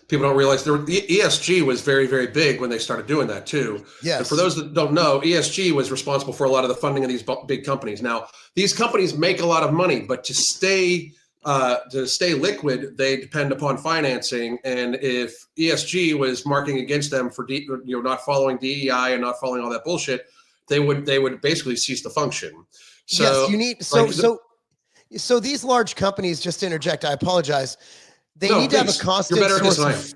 people don't realize ESG was very, very big when they started doing that too. Yes. And for those that don't know, ESG was responsible for a lot of the funding of these big companies. Now, these companies make a lot of money, but to stay liquid, they depend upon financing. And if ESG was marking against them for not following DEI and not following all that bullshit, they would basically cease to function. So yes, you need so these large companies, just to interject, I apologize. They need to have a constant source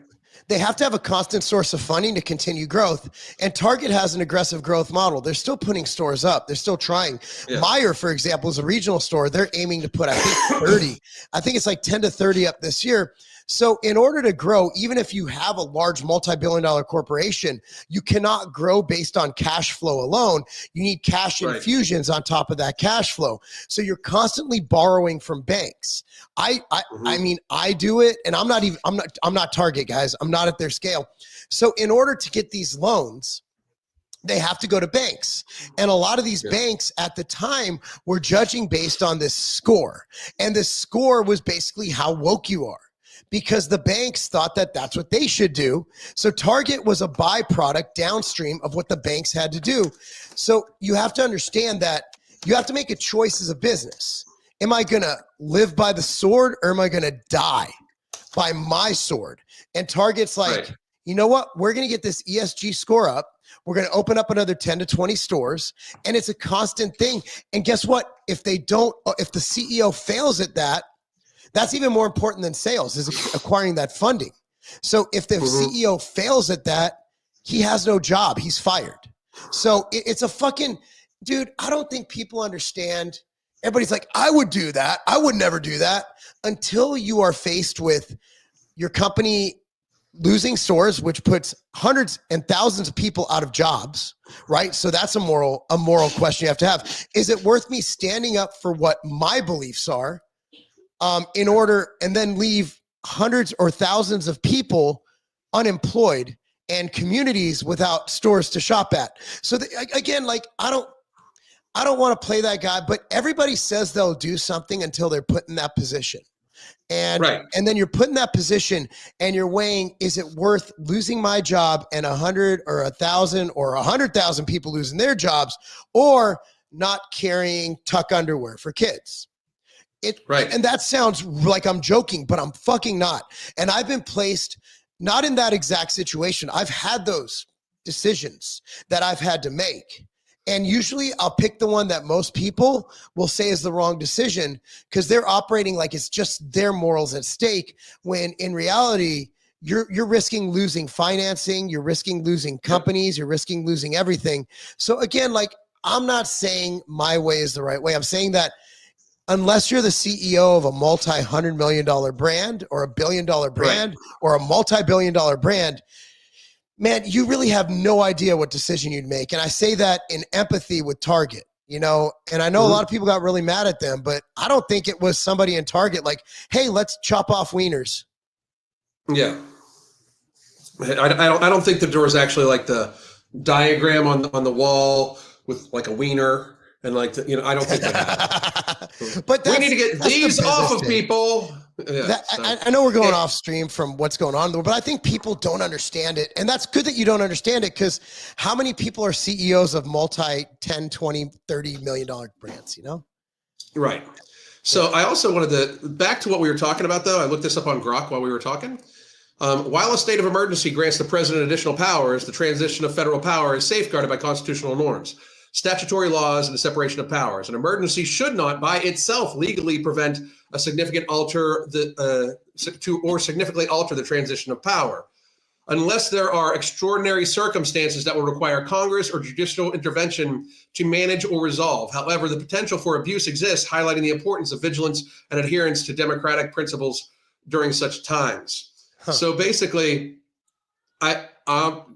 they have to have a constant source of funding to continue growth. And Target has an aggressive growth model. They're still putting stores up. They're still trying. Yeah. Meijer, for example, is a regional store. They're aiming to put, I think, 30. I think it's like 10 to 30 up this year. So in order to grow, even if you have a large multi-billion-dollar corporation, you cannot grow based on cash flow alone. You need cash infusions on top of that cash flow. So you're constantly borrowing from banks. I mean, I do it, and I'm not Target, guys. I'm not at their scale. So in order to get these loans, they have to go to banks. And a lot of these banks at the time were judging based on this score. And the score was basically how woke you are, because the banks thought that that's what they should do. So Target was a byproduct downstream of what the banks had to do. So you have to understand that you have to make a choice as a business. Am I going to live by the sword, or am I going to die by my sword? And Target's like, you know what? We're going to get this ESG score up. We're going to open up another 10 to 20 stores, and it's a constant thing. And guess what? If the CEO fails at that, that's even more important than sales, is acquiring that funding. So if the CEO fails at that, he has no job. He's fired. So it's a fucking, dude, I don't think people understand. Everybody's like, I would do that. I would never do that, until you are faced with your company losing stores, which puts hundreds and thousands of people out of jobs, right? So that's a moral question you have to have. Is it worth me standing up for what my beliefs are, in order, and then leave hundreds or thousands of people unemployed and communities without stores to shop at? So again, like, I don't want to play that guy, but everybody says they'll do something until they're put in that position. And then you're put in that position and you're weighing, is it worth losing my job and 100 or 1,000 or 100,000 people losing their jobs, or not carrying tuck underwear for kids? And that sounds like I'm joking, but I'm fucking not. And I've been placed not in that exact situation. I've had those decisions that I've had to make. And usually I'll pick the one that most people will say is the wrong decision, because they're operating like it's just their morals at stake, when in reality, you're risking losing financing, you're risking losing companies, you're risking losing everything. So again, like, I'm not saying my way is the right way. I'm saying that unless you're the CEO of a multi-$100 million brand, or $1 billion brand, or a multi-billion dollar brand, man, you really have no idea what decision you'd make. And I say that in empathy with Target, and I know a lot of people got really mad at them, but I don't think it was somebody in Target like, hey, let's chop off wieners. Yeah. I don't think that there was actually like the diagram on the wall with like a wiener. And like, I don't think that happened. But we need to get these off of people. Yeah, I know we're going off stream from what's going on, but I think people don't understand it. And that's good that you don't understand it, because how many people are CEOs of multi 10, 20, $30 million brands, Right. So I also wanted to, back to what we were talking about, though. I looked this up on Grok while we were talking. While a state of emergency grants the president additional powers, the transition of federal power is safeguarded by constitutional norms, statutory laws, and the separation of powers. An emergency should not, by itself, legally prevent a significantly alter the transition of power, unless there are extraordinary circumstances that will require Congress or judicial intervention to manage or resolve. However, the potential for abuse exists, highlighting the importance of vigilance and adherence to democratic principles during such times. So basically, I'm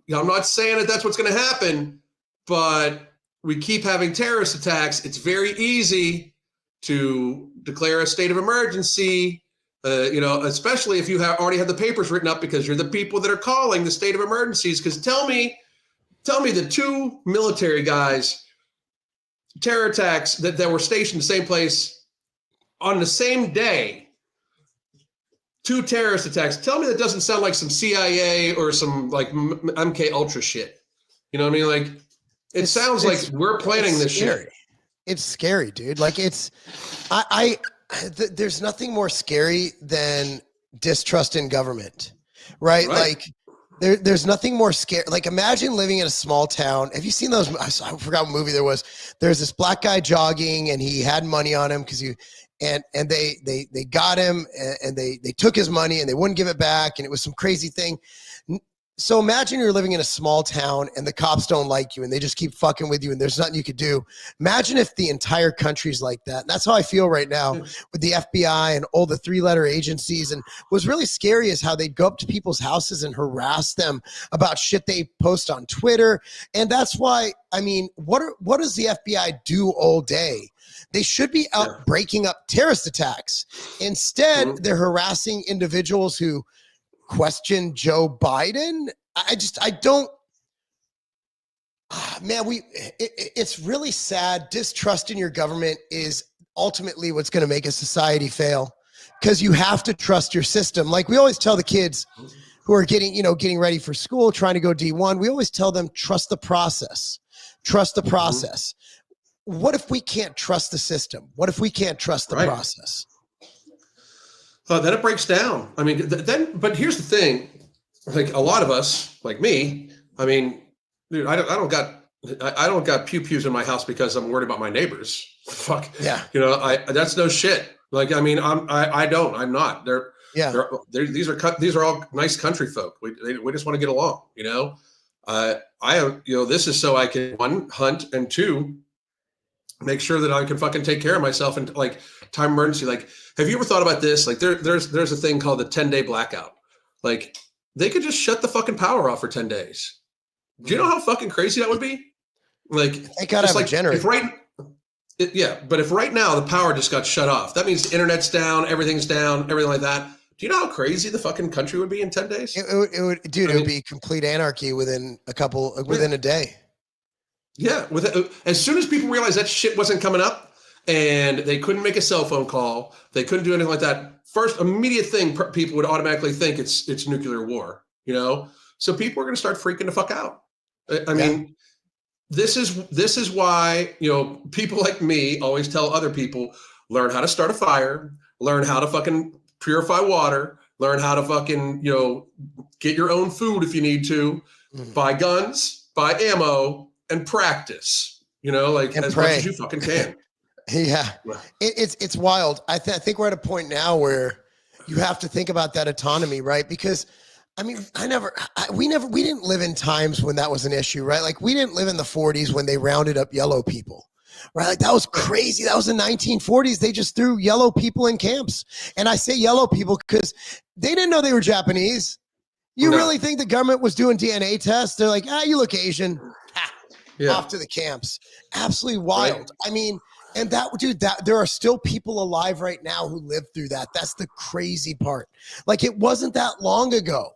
not saying that that's what's going to happen, but we keep having terrorist attacks. It's very easy to declare a state of emergency, especially if you already have the papers written up, because you're the people that are calling the state of emergencies. Because tell me the two military guys, terror attacks that were stationed in the same place on the same day, 2 terrorist attacks. Tell me that doesn't sound like some CIA or some like MK Ultra shit. You know what I mean? Like, it sounds like we're planning this shit. It's scary, dude. Like there's nothing more scary than distrust in government, right? Like there's nothing more scary. Like imagine living in a small town. Have you seen those? I forgot what movie there was. There's this black guy jogging and he had money on him because and they got him and they took his money and they wouldn't give it back. And it was some crazy thing. So imagine you're living in a small town and the cops don't like you and they just keep fucking with you and there's nothing you could do. Imagine if the entire country's like that. And that's how I feel right now with the FBI and all the 3-letter agencies. And what's really scary is how they'd go up to people's houses and harass them about shit they post on Twitter. And that's why, I mean, what does the FBI do all day? They should be out breaking up terrorist attacks. Instead, they're harassing individuals who question Joe Biden. I don't, man, it's really sad. Distrust in your government is ultimately what's going to make a society fail because you have to trust your system. Like we always tell the kids who are getting ready for school, trying to go D1, we always tell them, trust the process, trust the process. What if we can't trust the system? What if we can't trust the process? Then it breaks down. I mean, but here's the thing. Like a lot of us, like me, I mean, dude, I don't got pew-pews in my house because I'm worried about my neighbors. Fuck. Yeah. You know, that's no shit. Like, I mean, I'm not. These are all nice country folk. We just want to get along, you know? This is so I can 1, hunt, and 2, make sure that I can fucking take care of myself and like time emergency. Like, have you ever thought about this? Like there's a thing called the 10-day blackout. Like they could just shut the fucking power off for 10 days. Do you know how fucking crazy that would be? Like they gotta have a generator. But if right now the power just got shut off, that means the internet's down, everything's down, everything like that. Do you know how crazy the fucking country would be in 10 days? It would be complete anarchy within a day. Yeah, as soon as people realized that shit wasn't coming up and they couldn't make a cell phone call, they couldn't do anything like that. First immediate thing people would automatically think it's nuclear war, you know? So people are going to start freaking the fuck out. I mean, this is why, you know, people like me always tell other people, learn how to start a fire, learn how to fucking purify water, learn how to fucking, you know, get your own food if you need to, buy guns, buy ammo, and practice, you know, like as much as you fucking can. Yeah. It's wild. I think we're at a point now where you have to think about that autonomy, right? Because I mean, we didn't live in times when that was an issue, right? Like we didn't live in the 40s when they rounded up yellow people, right? Like that was crazy. That was the 1940s. They just threw yellow people in camps. And I say yellow people because they didn't know they were Japanese. You really think the government was doing DNA tests? They're like, you look Asian. Off to the camps. Absolutely wild. Right. I mean, and that there are still people alive right now who lived through that. That's the crazy part. Like it wasn't that long ago.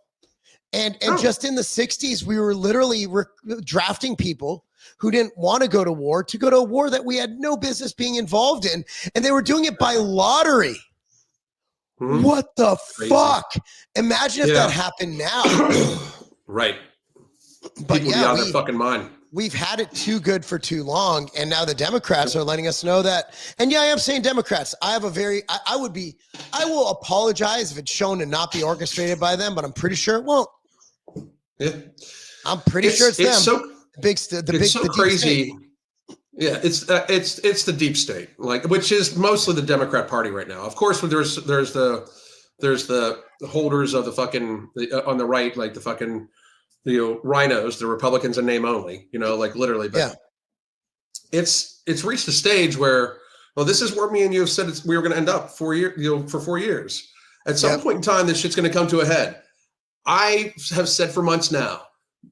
And just in the 60s, we were literally drafting people who didn't want to go to a war that we had no business being involved in. And they were doing it by lottery. What the fuck? Imagine if that happened now. Right. But people be out of their fucking mind. We've had it too good for too long. And now the Democrats are letting us know that. And I am saying Democrats, I will apologize if it's shown to not be orchestrated by them, but I'm pretty sure it won't. Yeah. I'm pretty sure it's them. So, it's so crazy. Yeah. It's the deep state, like, which is mostly the Democrat Party right now. Of course, there's the holders of the fucking, on the right, like the fucking, you know, rhinos, the Republicans in name only, you know, like literally, but it's reached a stage where, well, this is where me and you have said we were going to end up for 4 years. At some point in time, this shit's going to come to a head. I have said for months now,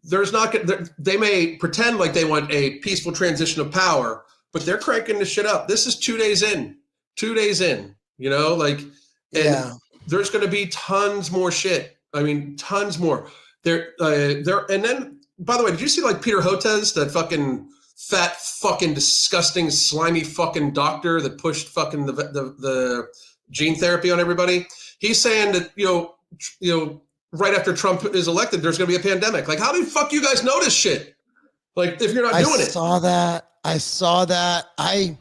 they may pretend like they want a peaceful transition of power, but they're cranking this shit up. This is 2 days in, you know, like, and there's going to be tons more shit. I mean, tons more. And then, by the way, did you see like Peter Hotez, that fucking fat, fucking disgusting, slimy fucking doctor that pushed fucking the gene therapy on everybody? He's saying that, right after Trump is elected, there's going to be a pandemic. Like, how the fuck you guys know this shit? Like, if you're not doing it. I saw that. I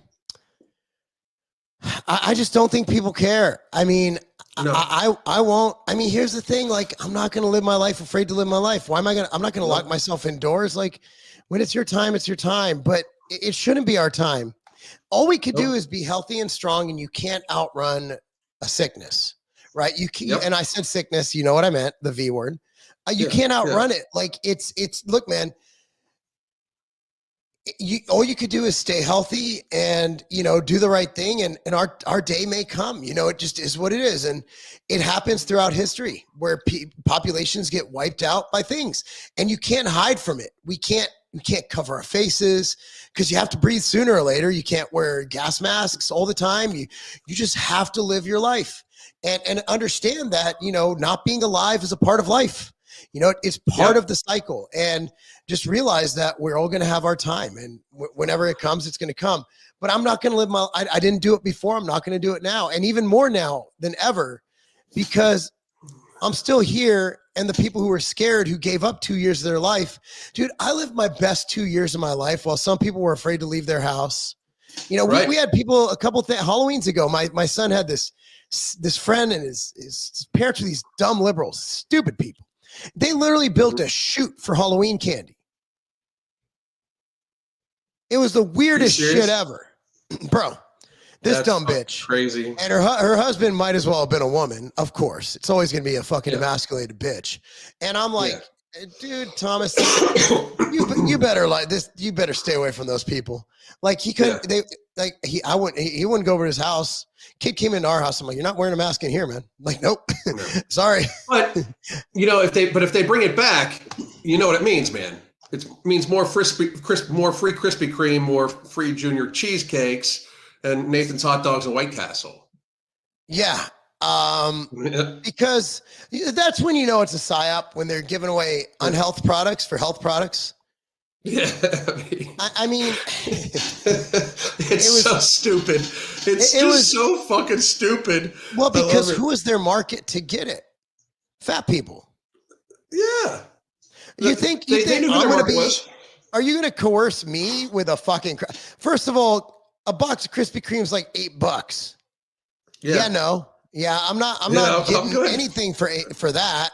just don't think people care. I mean, no. I won't. I mean, here's the thing. Like, I'm not going to live my life afraid to live my life. I'm not going to lock myself indoors. Like, when it's your time, it's your time. But it shouldn't be our time. All we could do is be healthy and strong, and you can't outrun a sickness, right? You can, and I said sickness. You know what I meant? The V word. You can't outrun it. Like, it's. Look, man. All you could do is stay healthy and, do the right thing. And our day may come, it just is what it is. And it happens throughout history where populations get wiped out by things, and you can't hide from it. We can't cover our faces because you have to breathe sooner or later. You can't wear gas masks all the time. You just have to live your life and understand that, not being alive is a part of life. It's part of the cycle, and just realize that we're all going to have our time, and whenever it comes, it's going to come. But I'm not going to live I didn't do it before. I'm not going to do it now. And even more now than ever, because I'm still here. And the people who were scared, who gave up 2 years of their life, dude, I lived my best 2 years of my life while some people were afraid to leave their house. We had people a couple of Halloweens ago. My son had this friend, and his parents were these dumb liberals, stupid people. They literally built a chute for Halloween candy. It was the weirdest shit ever. Bro, this dumb bitch. Crazy. And her husband might as well have been a woman, of course. It's always going to be a fucking emasculated bitch. And I'm like, dude, Thomas, you better like this. You better stay away from those people. Like, he couldn't, he wouldn't go over to his house. Kid came into our house. I'm like, you're not wearing a mask in here, man. I'm like, nope. Sorry. But if they bring it back, you know what it means, man. It means more free Krispy Kreme, more free junior cheesecakes, and Nathan's hot dogs and White Castle. Yeah. Because that's when it's a psyop, when they're giving away unhealth products for health products. Yeah, I mean, it's so stupid. It's so fucking stupid. Well, because who is their market to get it? Fat people. Yeah. You think I'm going to be? Are you going to coerce me with a fucking? First of all, a box of Krispy Kreme is like $8. Yeah. No. Yeah. I'm not getting anything for that.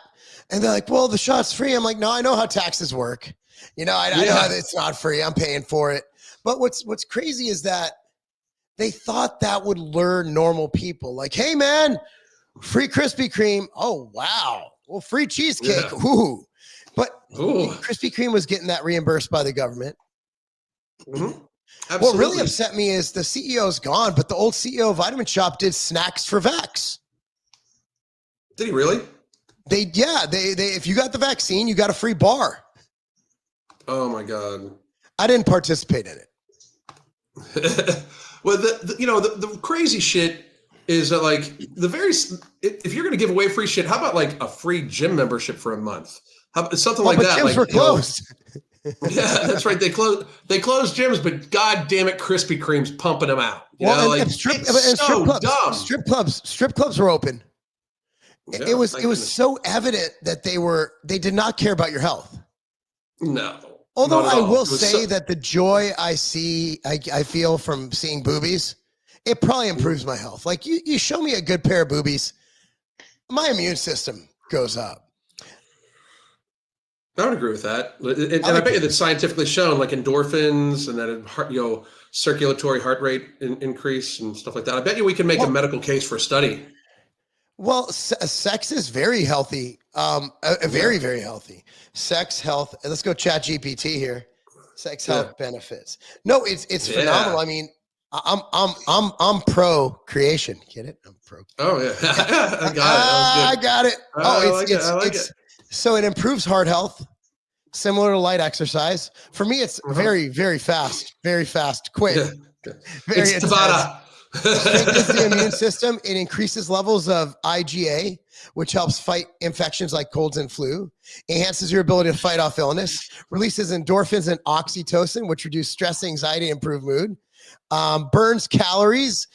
And they're like, well, the shot's free. I'm like, no, I know how taxes work. I know that it's not free. I'm paying for it. But what's crazy is that they thought that would lure normal people. Like, hey, man, free Krispy Kreme. Oh, wow. Well, free cheesecake. Yeah. Ooh. But Krispy Kreme was getting that reimbursed by the government. Mm-hmm. What really upset me is the CEO's gone, but the old CEO of Vitamin Shop did snacks for vax. Did he really? They if you got the vaccine, you got a free bar. Oh my God. I didn't participate in it. Well, the crazy shit is that, like, if you're going to give away free shit, how about like a free gym membership for a month? Something like that. Gyms were closed. Yeah, that's right. They closed gyms, but God damn it, Krispy Kreme's pumping them out. Strip clubs were open. Yeah, it was so evident that they did not care about your health. No. Although I will say that the joy I feel from seeing boobies, it probably improves my health. Like, you show me a good pair of boobies, my immune system goes up. I would agree with that. And I bet you that's scientifically shown, like endorphins and that circulatory heart rate increase and stuff like that. I bet you we can make a medical case for a study. Well, sex is very healthy. Very, very healthy. Sex health. Let's go chat GPT here. Sex health benefits. No, it's phenomenal. I mean, I'm pro creation. Get it? I'm pro. Oh yeah. I got it. It's so it improves heart health, similar to light exercise. For me, it's very, very fast, quick. Very it's Tabata. Strengthens the immune system. It increases levels of IgA, which helps fight infections like colds and flu. Enhances your ability to fight off illness. Releases endorphins and oxytocin, which reduce stress, anxiety, improve mood. Burns calories.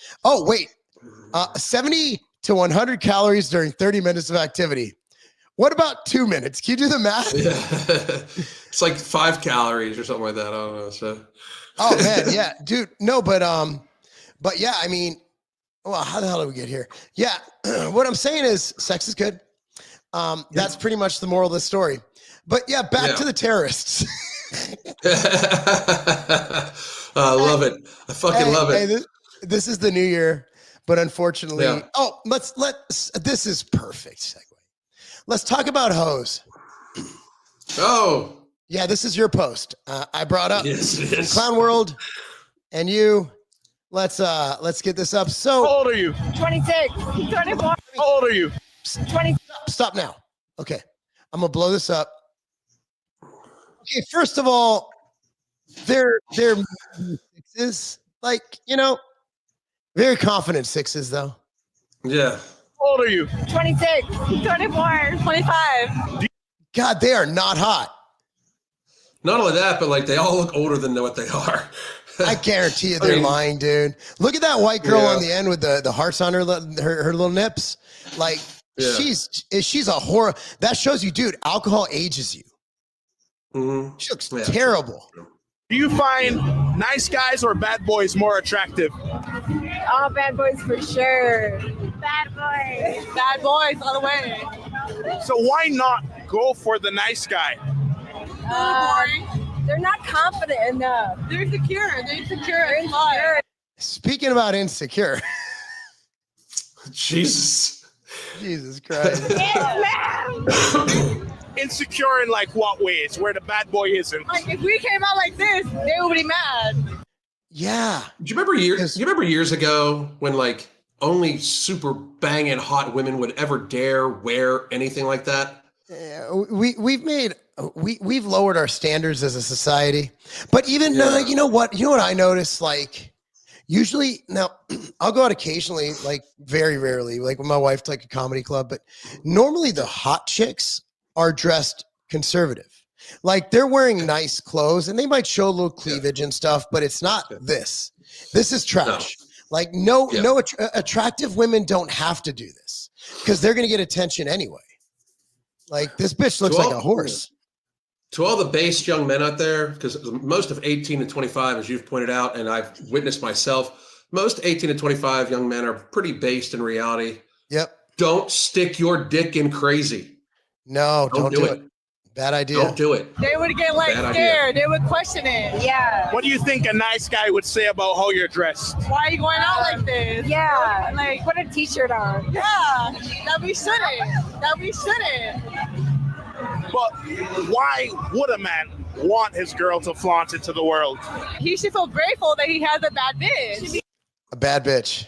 70 to 100 calories during 30 minutes of activity. What about 2 minutes? Can you do the math? Yeah. It's like 5 calories or something like that. I don't know. So. Oh man, yeah, dude. No, but yeah, I mean, well, how the hell did we get here? Yeah, what I'm saying is sex is good. That's pretty much the moral of the story. But yeah, back to the terrorists. I love it. I fucking love it. This is the new year, but unfortunately, this is perfect segue. Let's talk about hoes. Oh. Yeah, this is your post. I brought up from Clown World and you. Let's get this up. So how old are you? 26, 24. How old are you? 20. Stop now. Okay. I'm gonna blow this up. Okay, first of all, they're sixes, like, very confident sixes though. Yeah. How old are you? 26, 24, 25. God, they are not hot. Not only that, but like they all look older than what they are. I guarantee you they're lying, dude. Look at that white girl on the end with the hearts on her little nips. Like she's a horror. That shows you, dude, alcohol ages you. Mm-hmm. She looks terrible. Do you find nice guys or bad boys more attractive? All bad boys for sure. Bad boys. Bad boys all the way. So why not go for the nice guy? They're not confident enough. They're insecure. They're insecure. Speaking about insecure. Jesus Christ. Insecure in like what ways? Where the bad boy isn't? Like if we came out like this, they would be mad. Yeah. Do you remember years ago when like only super banging hot women would ever dare wear anything like that? We've lowered our standards as a society, but even you know what I noticed, like usually now I'll go out occasionally, like very rarely, like with my wife to like a comedy club, but normally the hot chicks are dressed conservative. Like they're wearing nice clothes and they might show a little cleavage and stuff, but it's not this is trash. Like no attractive women don't have to do this because they're going to get attention anyway. Like this bitch looks like a horse. To all the based young men out there, because most of 18 to 25, as you've pointed out, and I've witnessed myself, most 18 to 25 young men are pretty based in reality. Yep. Don't stick your dick in crazy. No, don't do it. Bad idea. Don't do it. They would get like scared. They would question it. Yeah. What do you think a nice guy would say about how you're dressed? Why are you going out like this? Yeah. Like put a t-shirt on. Yeah. That we shouldn't. But why would a man want his girl to flaunt it to the world? He should feel grateful that he has a bad bitch. A bad bitch.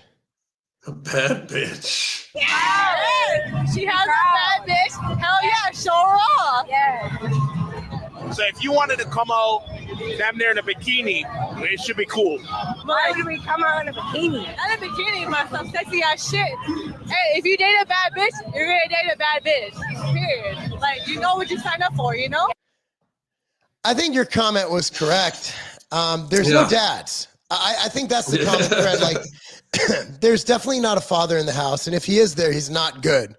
A bad bitch. Yeah. She has a bad bitch. Hell yeah, show her off. Yeah. So if you wanted to come out damn near in a bikini, it should be cool. Why would we come out in a bikini? Not a bikini, but some sexy ass shit. Hey, if you date a bad bitch, you're gonna date a bad bitch. Period. Like, you know what you signed up for, you know? I think your comment was correct. There's no dads. I think that's the common thread. Like, there's definitely not a father in the house. And if he is there, he's not good.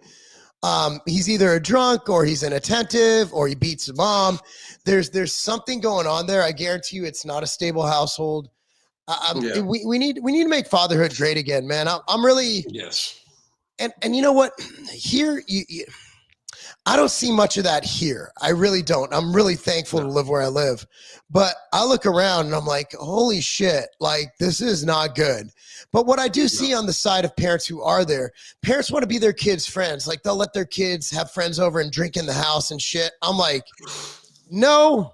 He's either a drunk or he's inattentive or he beats his mom. There's something going on there. I guarantee you it's not a stable household. We need to make fatherhood great again, man. I'm really, and you know what, here, I don't see much of that here. I really don't. I'm really thankful to live where I live, but I look around and I'm like, holy shit, like this is not good. But what I do see on the side of parents who are there, parents want to be their kids' friends. Like they'll let their kids have friends over and drink in the house and shit. I'm like, no,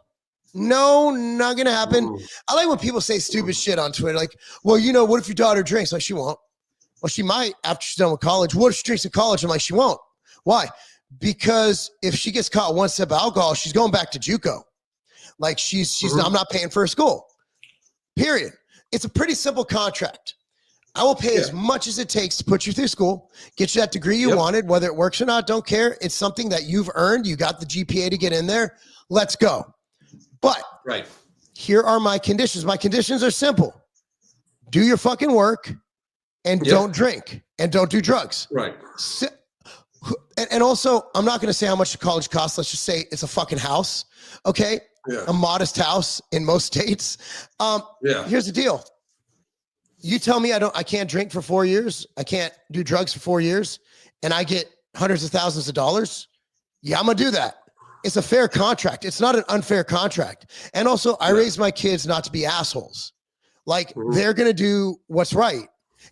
not going to happen. I like when people say stupid shit on Twitter. Like, well, you know, what if your daughter drinks? Like, she won't. Well, she might after she's done with college. What if she drinks in college? I'm like, she won't. Why? Because if she gets caught one sip of alcohol, she's going back to JUCO. Like I'm not paying for her school. Period. It's a pretty simple contract. I will pay as much as it takes to put you through school, get you that degree you wanted, whether it works or not, don't care. It's something that you've earned. You got the GPA to get in there. Let's go. But here are my conditions. My conditions are simple. Do your fucking work. and don't drink and don't do drugs. Right. So, and also, I'm not going to say how much college costs. Let's just say it's a fucking house. Okay. Yeah. A modest house in most states. Here's the deal. You tell me I can't drink for 4 years. I can't do drugs for 4 years, and I get hundreds of thousands of dollars. Yeah, I'm going to do that. It's a fair contract. It's not an unfair contract. And also, I raise my kids not to be assholes. Like, they're going to do what's right.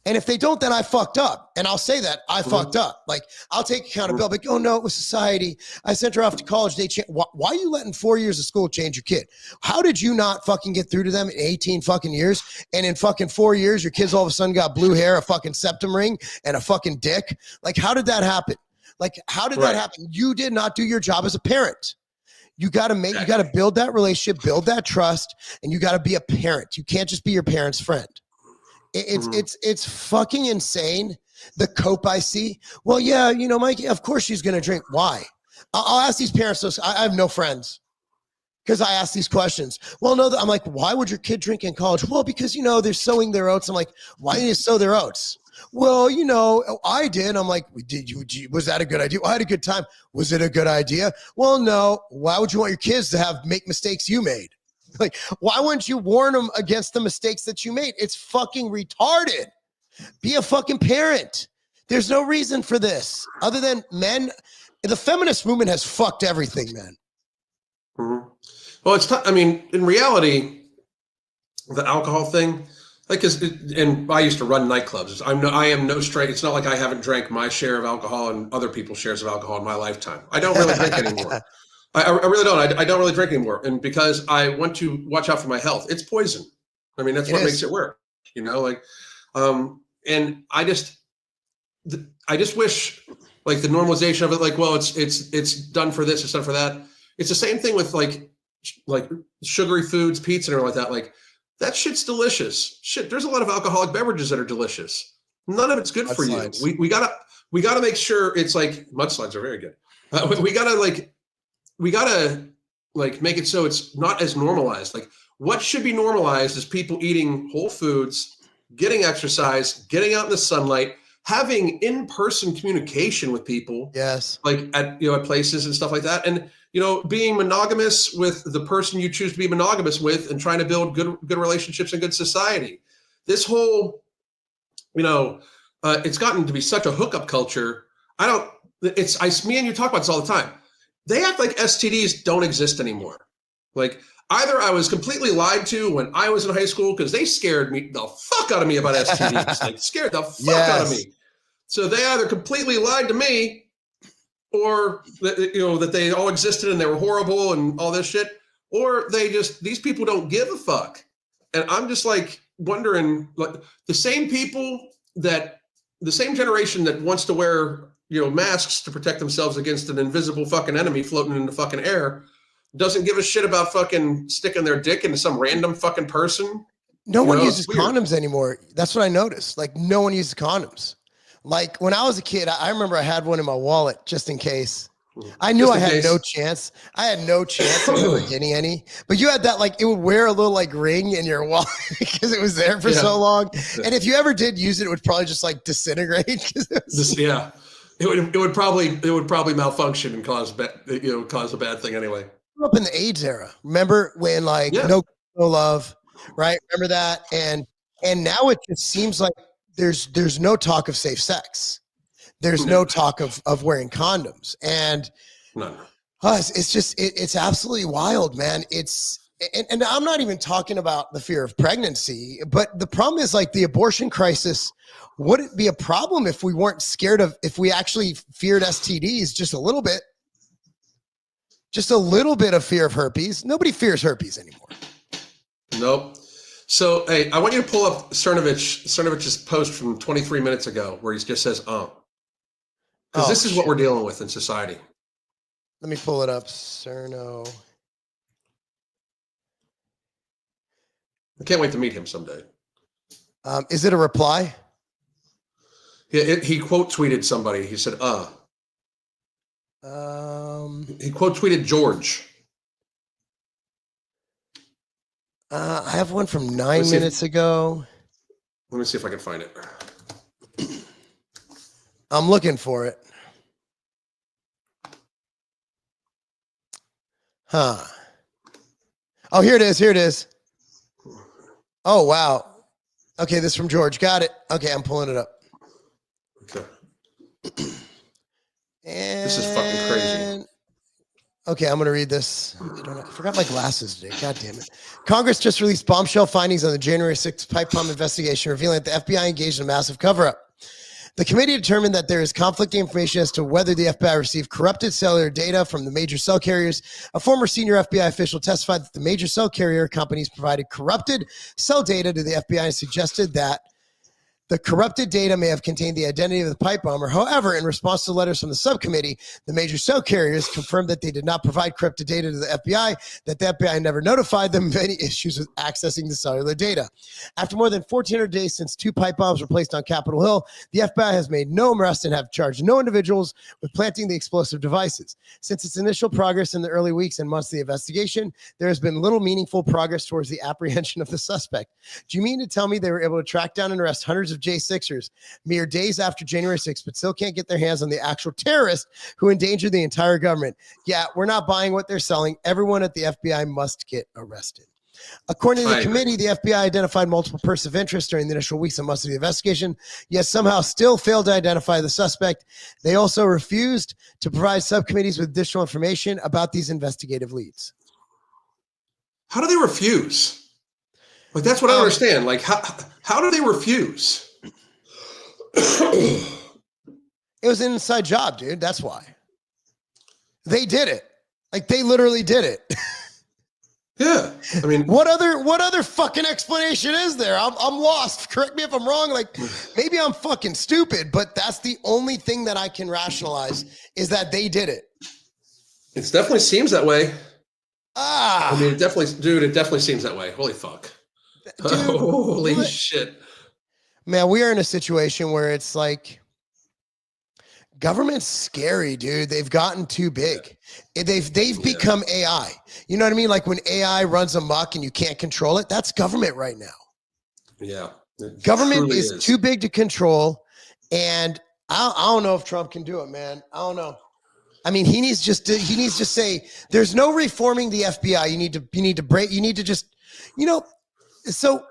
And if they don't, then I fucked up. And I'll say that I fucked up. Like, I'll take accountability. Like, oh no, it was society. I sent her off to college. Why are you letting 4 years of school change your kid? How did you not fucking get through to them in 18 fucking years? And in fucking 4 years, your kids all of a sudden got blue hair, a fucking septum ring, and a fucking dick? Like, how did that happen? Like, how did that happen? You did not do your job as a parent. You got to build that relationship, build that trust, and you got to be a parent. You can't just be your parent's friend. It's fucking insane. The cope I see. Well, yeah, you know, Mike, of course she's going to drink. Why? I'll ask these parents. So I have no friends because I ask these questions. Well, no, I'm like, why would your kid drink in college? Well, because, you know, they're sowing their oats. I'm like, why do you sow their oats? Well, you know, I did. I'm like, was that a good idea? Well, I had a good time. Was it a good idea? Well, no. Why would you want your kids to make mistakes you made? Like, why wouldn't you warn them against the mistakes that you made? It's fucking retarded. Be a fucking parent. There's no reason for this other than men. The feminist movement has fucked everything, man. Well, I mean, in reality, the alcohol thing, like, and I used to run nightclubs. I am no straight. It's not like I haven't drank my share of alcohol and other people's shares of alcohol in my lifetime. I don't really drink anymore. I really don't. I don't really drink anymore. And because I want to watch out for my health, it's poison. I mean, that's what makes it work, you know, like, and I just wish, like, the normalization of it, like, well, it's done for this, it's done for that. It's the same thing with like sugary foods, pizza and everything like that. Like, that shit's delicious. Shit, there's a lot of alcoholic beverages that are delicious. None of it's good for you. We gotta make sure it's like, mudslides are very good. We gotta make it so it's not as normalized. Like, what should be normalized is people eating whole foods, getting exercise, getting out in the sunlight, having in-person communication with people. Yes. Like at places and stuff like that. And, you know, being monogamous with the person you choose to be monogamous with and trying to build good relationships and good society. This whole, it's gotten to be such a hookup culture. Me and you talk about this all the time. They act like STDs don't exist anymore. Like, either I was completely lied to when I was in high school because they scared me the fuck out of me about STDs. Like, scared the fuck out of me. So they either completely lied to me, or that they all existed and they were horrible and all this shit, or these people don't give a fuck. And I'm just like wondering, like, the same generation that wants to wear masks to protect themselves against an invisible fucking enemy floating in the fucking air doesn't give a shit about fucking sticking their dick into some random fucking person. No one uses condoms anymore. That's what I noticed. Like, no one uses condoms. Like, when I was a kid, I remember I had one in my wallet just in case. I knew I had no chance. I had no chance of ever getting any. But you had that, like, it would wear a little like ring in your wallet because it was there for so long. And if you ever did use it, it would probably just like disintegrate. It would probably malfunction and cause a bad thing anyway. Grew up in the AIDS era. Remember when no love, right? Remember that? And now it just seems like there's no talk of safe sex. There's no talk of wearing condoms. And it's absolutely wild, man. And I'm not even talking about the fear of pregnancy, but the problem is, like, the abortion crisis. Would it be a problem if we weren't scared if we actually feared STDs just a little bit? Just a little bit of fear of herpes. Nobody fears herpes anymore. Nope. So, hey, I want you to pull up Cernovich's post from 23 minutes ago where he just says, because this is what we're dealing with in society. Let me pull it up. Cerno. I can't wait to meet him someday. Is it a reply? Yeah, he quote tweeted somebody. He said, He quote tweeted George. I have one from 9 minutes ago. Let me see if I can find it. I'm looking for it. Huh. Oh, here it is. Here it is. Oh, wow. Okay, this is from George. Got it. Okay, I'm pulling it up. Okay. And this is fucking crazy. Okay, I'm going to read this. I forgot my glasses today. God damn it. Congress just released bombshell findings on the January 6th pipe bomb investigation, revealing that the FBI engaged in a massive cover-up. The committee determined that there is conflicting information as to whether the FBI received corrupted cellular data from the major cell carriers. A former senior FBI official testified that the major cell carrier companies provided corrupted cell data to the FBI and suggested that the corrupted data may have contained the identity of the pipe bomber. However, in response to letters from the subcommittee, the major cell carriers confirmed that they did not provide corrupted data to the FBI, that the FBI never notified them of any issues with accessing the cellular data. After more than 1,400 days since 2 pipe bombs were placed on Capitol Hill, the FBI has made no arrests and have charged no individuals with planting the explosive devices. Since its initial progress in the early weeks and months of the investigation, there has been little meaningful progress towards the apprehension of the suspect. Do you mean to tell me they were able to track down and arrest hundreds of J6ers mere days after January 6th, but still can't get their hands on the actual terrorist who endangered the entire government? Yeah, we're not buying what they're selling. Everyone at the FBI must get arrested. According to the committee, the FBI identified multiple persons of interest during the initial weeks and months of the investigation, yet somehow still failed to identify the suspect. They also refused to provide subcommittees with additional information about these investigative leads. How do they refuse? Like, that's what I don't understand. Like, how do they refuse? It was an inside job, dude. That's why. They did it. Like, they literally did it. Yeah. I mean, what other fucking explanation is there? I'm lost. Correct me if I'm wrong. Like, maybe I'm fucking stupid, but that's the only thing that I can rationalize is that they did it. It definitely seems that way. I mean, it definitely seems that way. Holy fuck. Dude, holy shit. Man, we are in a situation where it's like, government's scary, dude. They've gotten too big. They've become AI. You know what I mean? Like when AI runs amok and you can't control it, that's government right now. Yeah. Government is too big to control. And I don't know if Trump can do it, man. I don't know. I mean, he needs to say, there's no reforming the FBI. You need to break, you need to just, so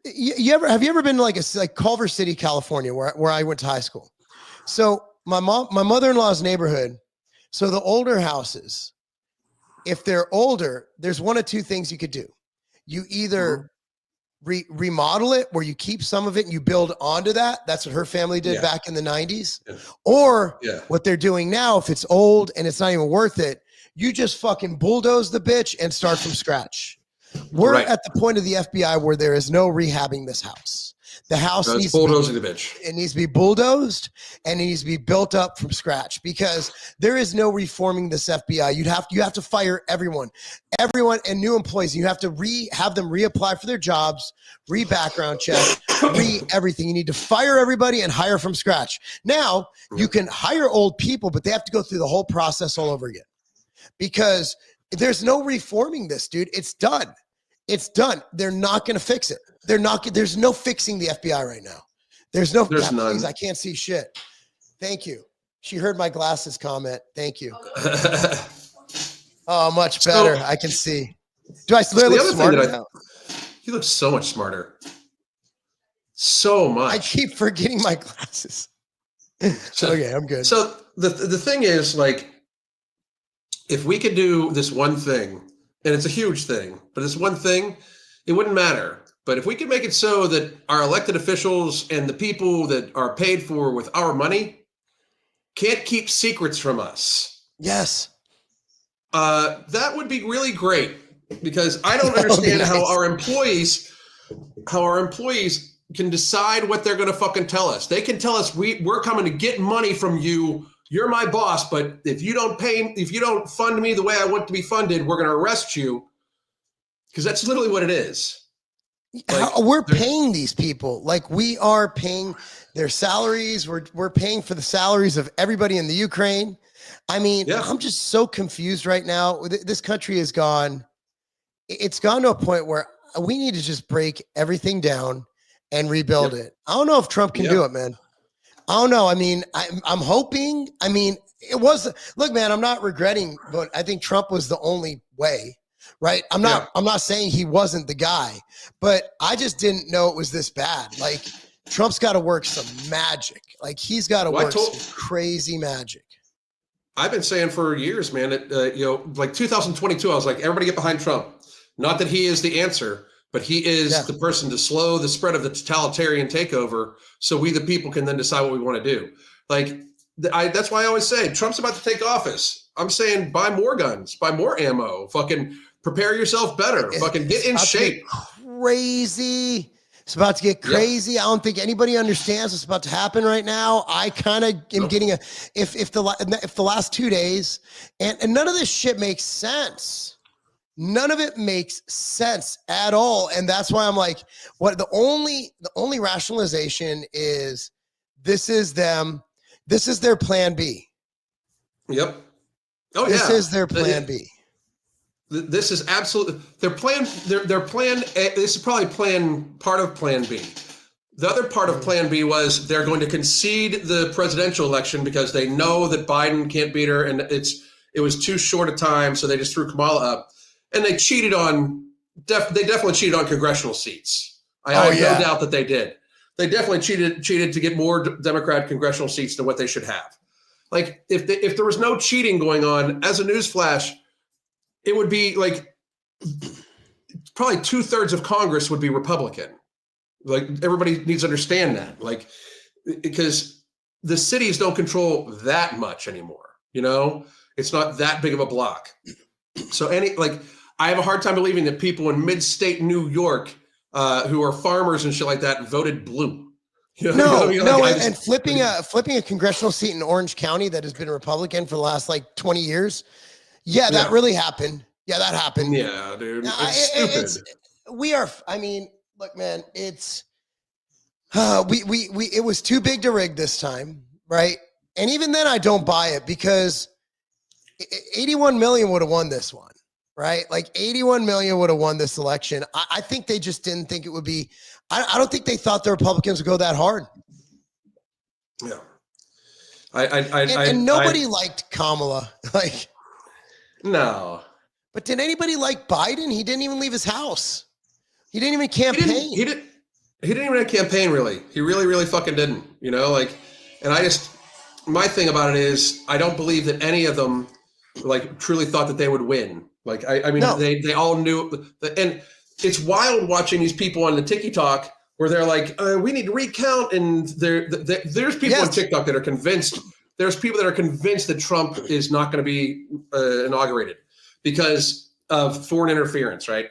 have you ever been to like Culver City, California, where I went to high school? So my mother-in-law's neighborhood. So the older houses, if they're older, there's one of two things you could do. You either remodel it where you keep some of it and you build onto that. That's what her family did back in the 90s. Yeah. Or what they're doing now, if it's old and it's not even worth it, you just fucking bulldoze the bitch and start from scratch. We're at the point of the FBI where there is no rehabbing this house. The house needs bulldozing the bitch. It needs to be bulldozed and it needs to be built up from scratch because there is no reforming this FBI. You have to fire everyone and new employees. You have to have them reapply for their jobs, re-background check, everything. You need to fire everybody and hire from scratch. Now you can hire old people, but they have to go through the whole process all over again because there's no reforming this, dude. It's done. It's done. They're not going to fix it. There's no fixing the FBI right now. There's none. Please, I can't see shit. Thank you. She heard my glasses comment. Thank you. Oh, much better. I can see. Do I look smarter now? You look so much smarter. So much. I keep forgetting my glasses. Okay, I'm good. So the thing is, like, if we could do this one thing, and it's a huge thing, but this one thing, it wouldn't matter. But if we could make it so that our elected officials and the people that are paid for with our money can't keep secrets from us. Yes. That would be really great because I don't understand how our employees can decide what they're going to fucking tell us. They can tell us we're coming to get money from you. You're my boss, but if you don't fund me the way I want to be funded, we're going to arrest you. Because that's literally what it is. Like, we're paying these people. Like, we are paying their salaries. We're paying for the salaries of everybody in the Ukraine. I mean, I'm just so confused right now. This country has gone. It's gone to a point where we need to just break everything down and rebuild it. I don't know if Trump can do it, man. I don't know. I mean, I'm hoping. I mean, it was. Look, man, I'm not regretting, but I think Trump was the only way. Right? I'm not saying he wasn't the guy, but I just didn't know it was this bad. Like, Trump's got to work some magic. Like, he's got to work some crazy magic. I've been saying for years, man, like 2022, I was like, everybody get behind Trump. Not that he is the answer, but he is the person to slow the spread of the totalitarian takeover so we, the people, can then decide what we want to do. Like, that's why I always say Trump's about to take office. I'm saying buy more guns, buy more ammo, fucking prepare yourself better, fucking get in shape. Crazy. It's about to get crazy. Yep. I don't think anybody understands what's about to happen right now. I kind of am getting if the last 2 days and none of this shit makes sense. None of it makes sense at all. And that's why I'm like, what the only rationalization is this is their plan B. Yep. This is their plan B. This is absolutely their plan. Their plan. This is probably part of Plan B. The other part of Plan B was they're going to concede the presidential election because they know that Biden can't beat her, and it was too short a time, so they just threw Kamala up, and they cheated on. They definitely cheated on congressional seats. I have no doubt that they did. They definitely cheated to get more Democrat congressional seats than what they should have. Like if there was no cheating going on, as a newsflash, it would be like probably 2/3 of Congress would be Republican. Like, everybody needs to understand that, like, because the cities don't control that much anymore. You know, it's not that big of a block. So I have a hard time believing that people in mid-state New York who are farmers and shit like that voted blue. You know, and flipping a congressional seat in Orange County that has been Republican for the last like 20 years. Yeah, that really happened. Yeah, that happened. Yeah, dude. It's stupid. I mean, look, man, it's it was too big to rig this time, right? And even then I don't buy it because 81 million would have won this one, right? Like 81 million would have won this election. I think they just didn't think it would be, I don't think they thought the Republicans would go that hard. Yeah. And nobody liked Kamala. Like, no. But did anybody like Biden? He didn't even leave his house. He didn't even campaign. He didn't even have a campaign, really. He really, really fucking didn't. You know, like, and my thing about it is, I don't believe that any of them, like, truly thought that they would win. Like, I mean, they all knew. And it's wild watching these people on the TikTok where they're like, we need to recount. And there's people on TikTok that are convinced. There's people that are convinced that Trump is not going to be inaugurated because of foreign interference, right?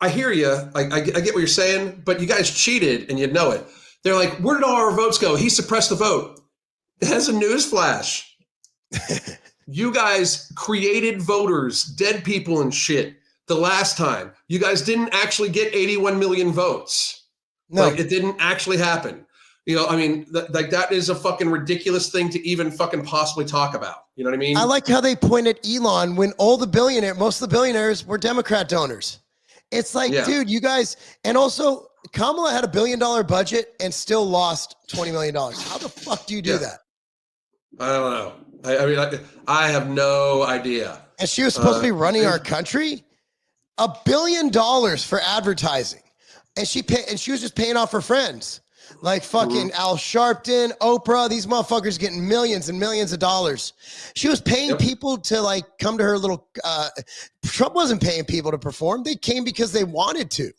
I hear you. I get what you're saying, but you guys cheated and you know it. They're like, where did all our votes go? He suppressed the vote. As a newsflash, you guys created voters, dead people and shit the last time. You guys didn't actually get 81 million votes. No. Like, it didn't actually happen. You know, I mean, that is a fucking ridiculous thing to even fucking possibly talk about. You know what I mean? I like how they point at Elon when most of the billionaires were Democrat donors. It's like, dude, you guys, and also Kamala had $1 billion budget and still lost $20 million. How the fuck do you do that? I don't know. I mean, I have no idea. And she was supposed to be running our country. $1 billion for advertising, and she was just paying off her friends. Like fucking Al Sharpton, Oprah, these motherfuckers getting millions and millions of dollars. She was paying people to like come to her little, Trump wasn't paying people to perform. They came because they wanted to.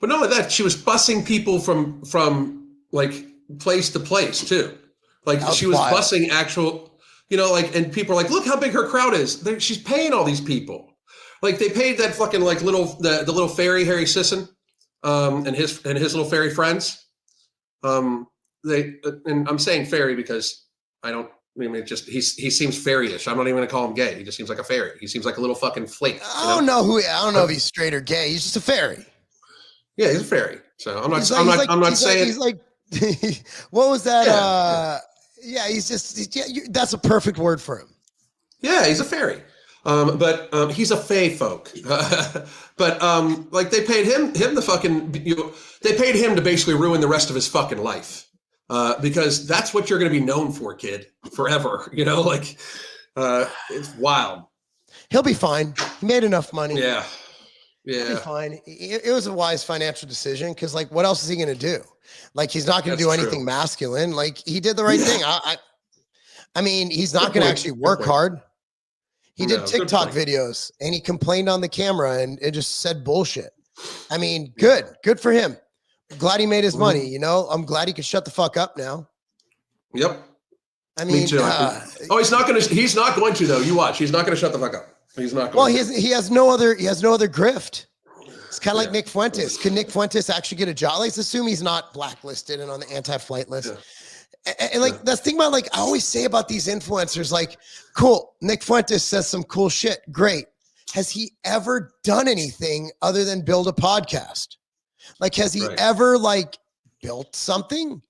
But not only that, she was busing people from like place to place too. Like she was busing actual, you know, like, and people are like, look how big her crowd is. She's paying all these people. Like they paid that fucking like the little fairy, Harry Sisson. And his little fairy friends, and I'm saying fairy because he seems fairyish. I'm not even gonna call him gay. He just seems like a fairy. He seems like a little fucking flake. I don't know if he's straight or gay. He's just a fairy. Yeah, he's a fairy. So I'm not saying he's like what was that? He's just that's a perfect word for him. Yeah, he's a fairy. But he's a fey folk. But like they paid him the fucking, they paid him to basically ruin the rest of his fucking life. Because that's what you're going to be known for, kid, forever. Like it's wild. He'll be fine. He made enough money. Yeah. He'll be fine. It was a wise financial decision because, like, what else is he going to do? Like, he's not going to do anything masculine. Like, he did the right thing. I mean, he's not going to actually work hard. He did TikTok videos and he complained on the camera and it just said bullshit. I mean, good for him. Glad he made his money. I'm glad he could shut the fuck up now. Yep. I mean, me too. He's not going to though. You watch. He's not going to shut the fuck up. He's not. Well, he has no other grift. It's kind of like Nick Fuentes. Could Nick Fuentes actually get a job? Let's assume he's not blacklisted and on the anti-flight list. Yeah. And that's the thing about, like, I always say about these influencers, like, cool, Nick Fuentes says some cool shit. Great. Has he ever done anything other than build a podcast? Like, has he ever, like, built something?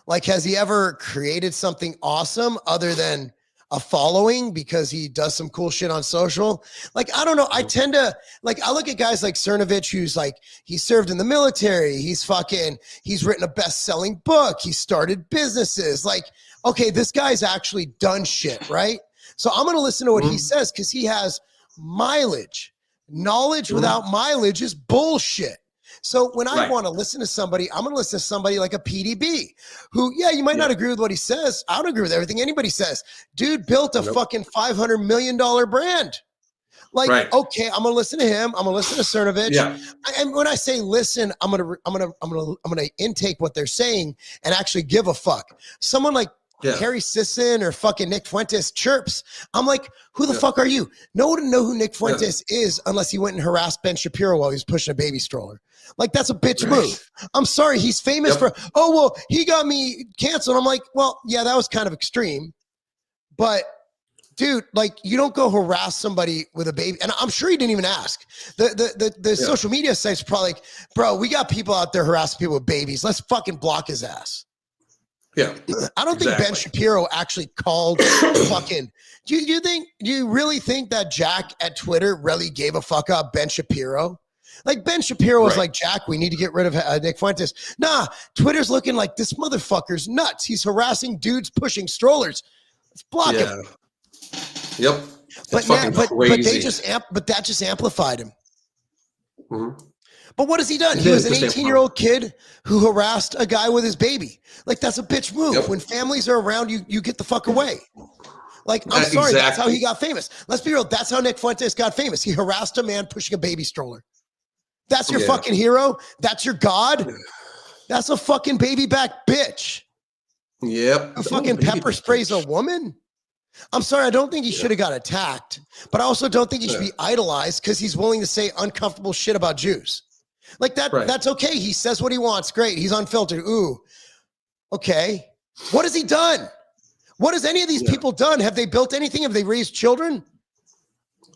Like, has he ever created something awesome other than a following because he does some cool shit on social? Like, I don't know. I tend to, like, I look at guys like Cernovich, who's like, he served in the military. He's written a best-selling book. He started businesses. Like, okay, this guy's actually done shit, right? So I'm going to listen to what he says because he has mileage. Knowledge without mileage is bullshit. So when I want to listen to somebody, I'm going to listen to somebody like a PDB who, you might not agree with what he says. I don't agree with everything anybody says. Dude built a fucking $500 million brand. Like, okay, I'm going to listen to him. I'm going to listen to Cernovich. Yeah. And when I say listen, I'm going to intake what they're saying and actually give a fuck. Someone like Harry Sisson or fucking Nick Fuentes chirps. I'm like, who the fuck are you? No one would know who Nick Fuentes is unless he went and harassed Ben Shapiro while he was pushing a baby stroller. Like, that's a bitch move. I'm sorry. He's famous for, he got me canceled. I'm like, well, yeah, that was kind of extreme. But dude, like, you don't go harass somebody with a baby. And I'm sure he didn't even ask. The social media sites are probably like, bro, we got people out there harassing people with babies. Let's fucking block his ass. Yeah. I don't think Ben Shapiro actually called fucking. Do you really think that Jack at Twitter really gave a fuck up Ben Shapiro? Like, Ben Shapiro was like, Jack, we need to get rid of Nick Fuentes. Nah, Twitter's looking like, this motherfucker's nuts. He's harassing dudes pushing strollers. Let's block him. Yep. But that just amplified him. Mm-hmm. But what has he done? He was an 18-year-old kid who harassed a guy with his baby. Like, that's a bitch move. Yep. When families are around, you get the fuck away. Like, I'm sorry, that's how he got famous. Let's be real. That's how Nick Fuentes got famous. He harassed a man pushing a baby stroller. That's your fucking hero? That's your god? That's a fucking baby back bitch. Yep. A fucking pepper sprays a woman? I'm sorry, I don't think he should have got attacked, but I also don't think he should be idolized because he's willing to say uncomfortable shit about Jews. Like, that's okay. He says what he wants. Great. He's unfiltered. Ooh. Okay. What has he done? What has any of these people done? Have they built anything? Have they raised children?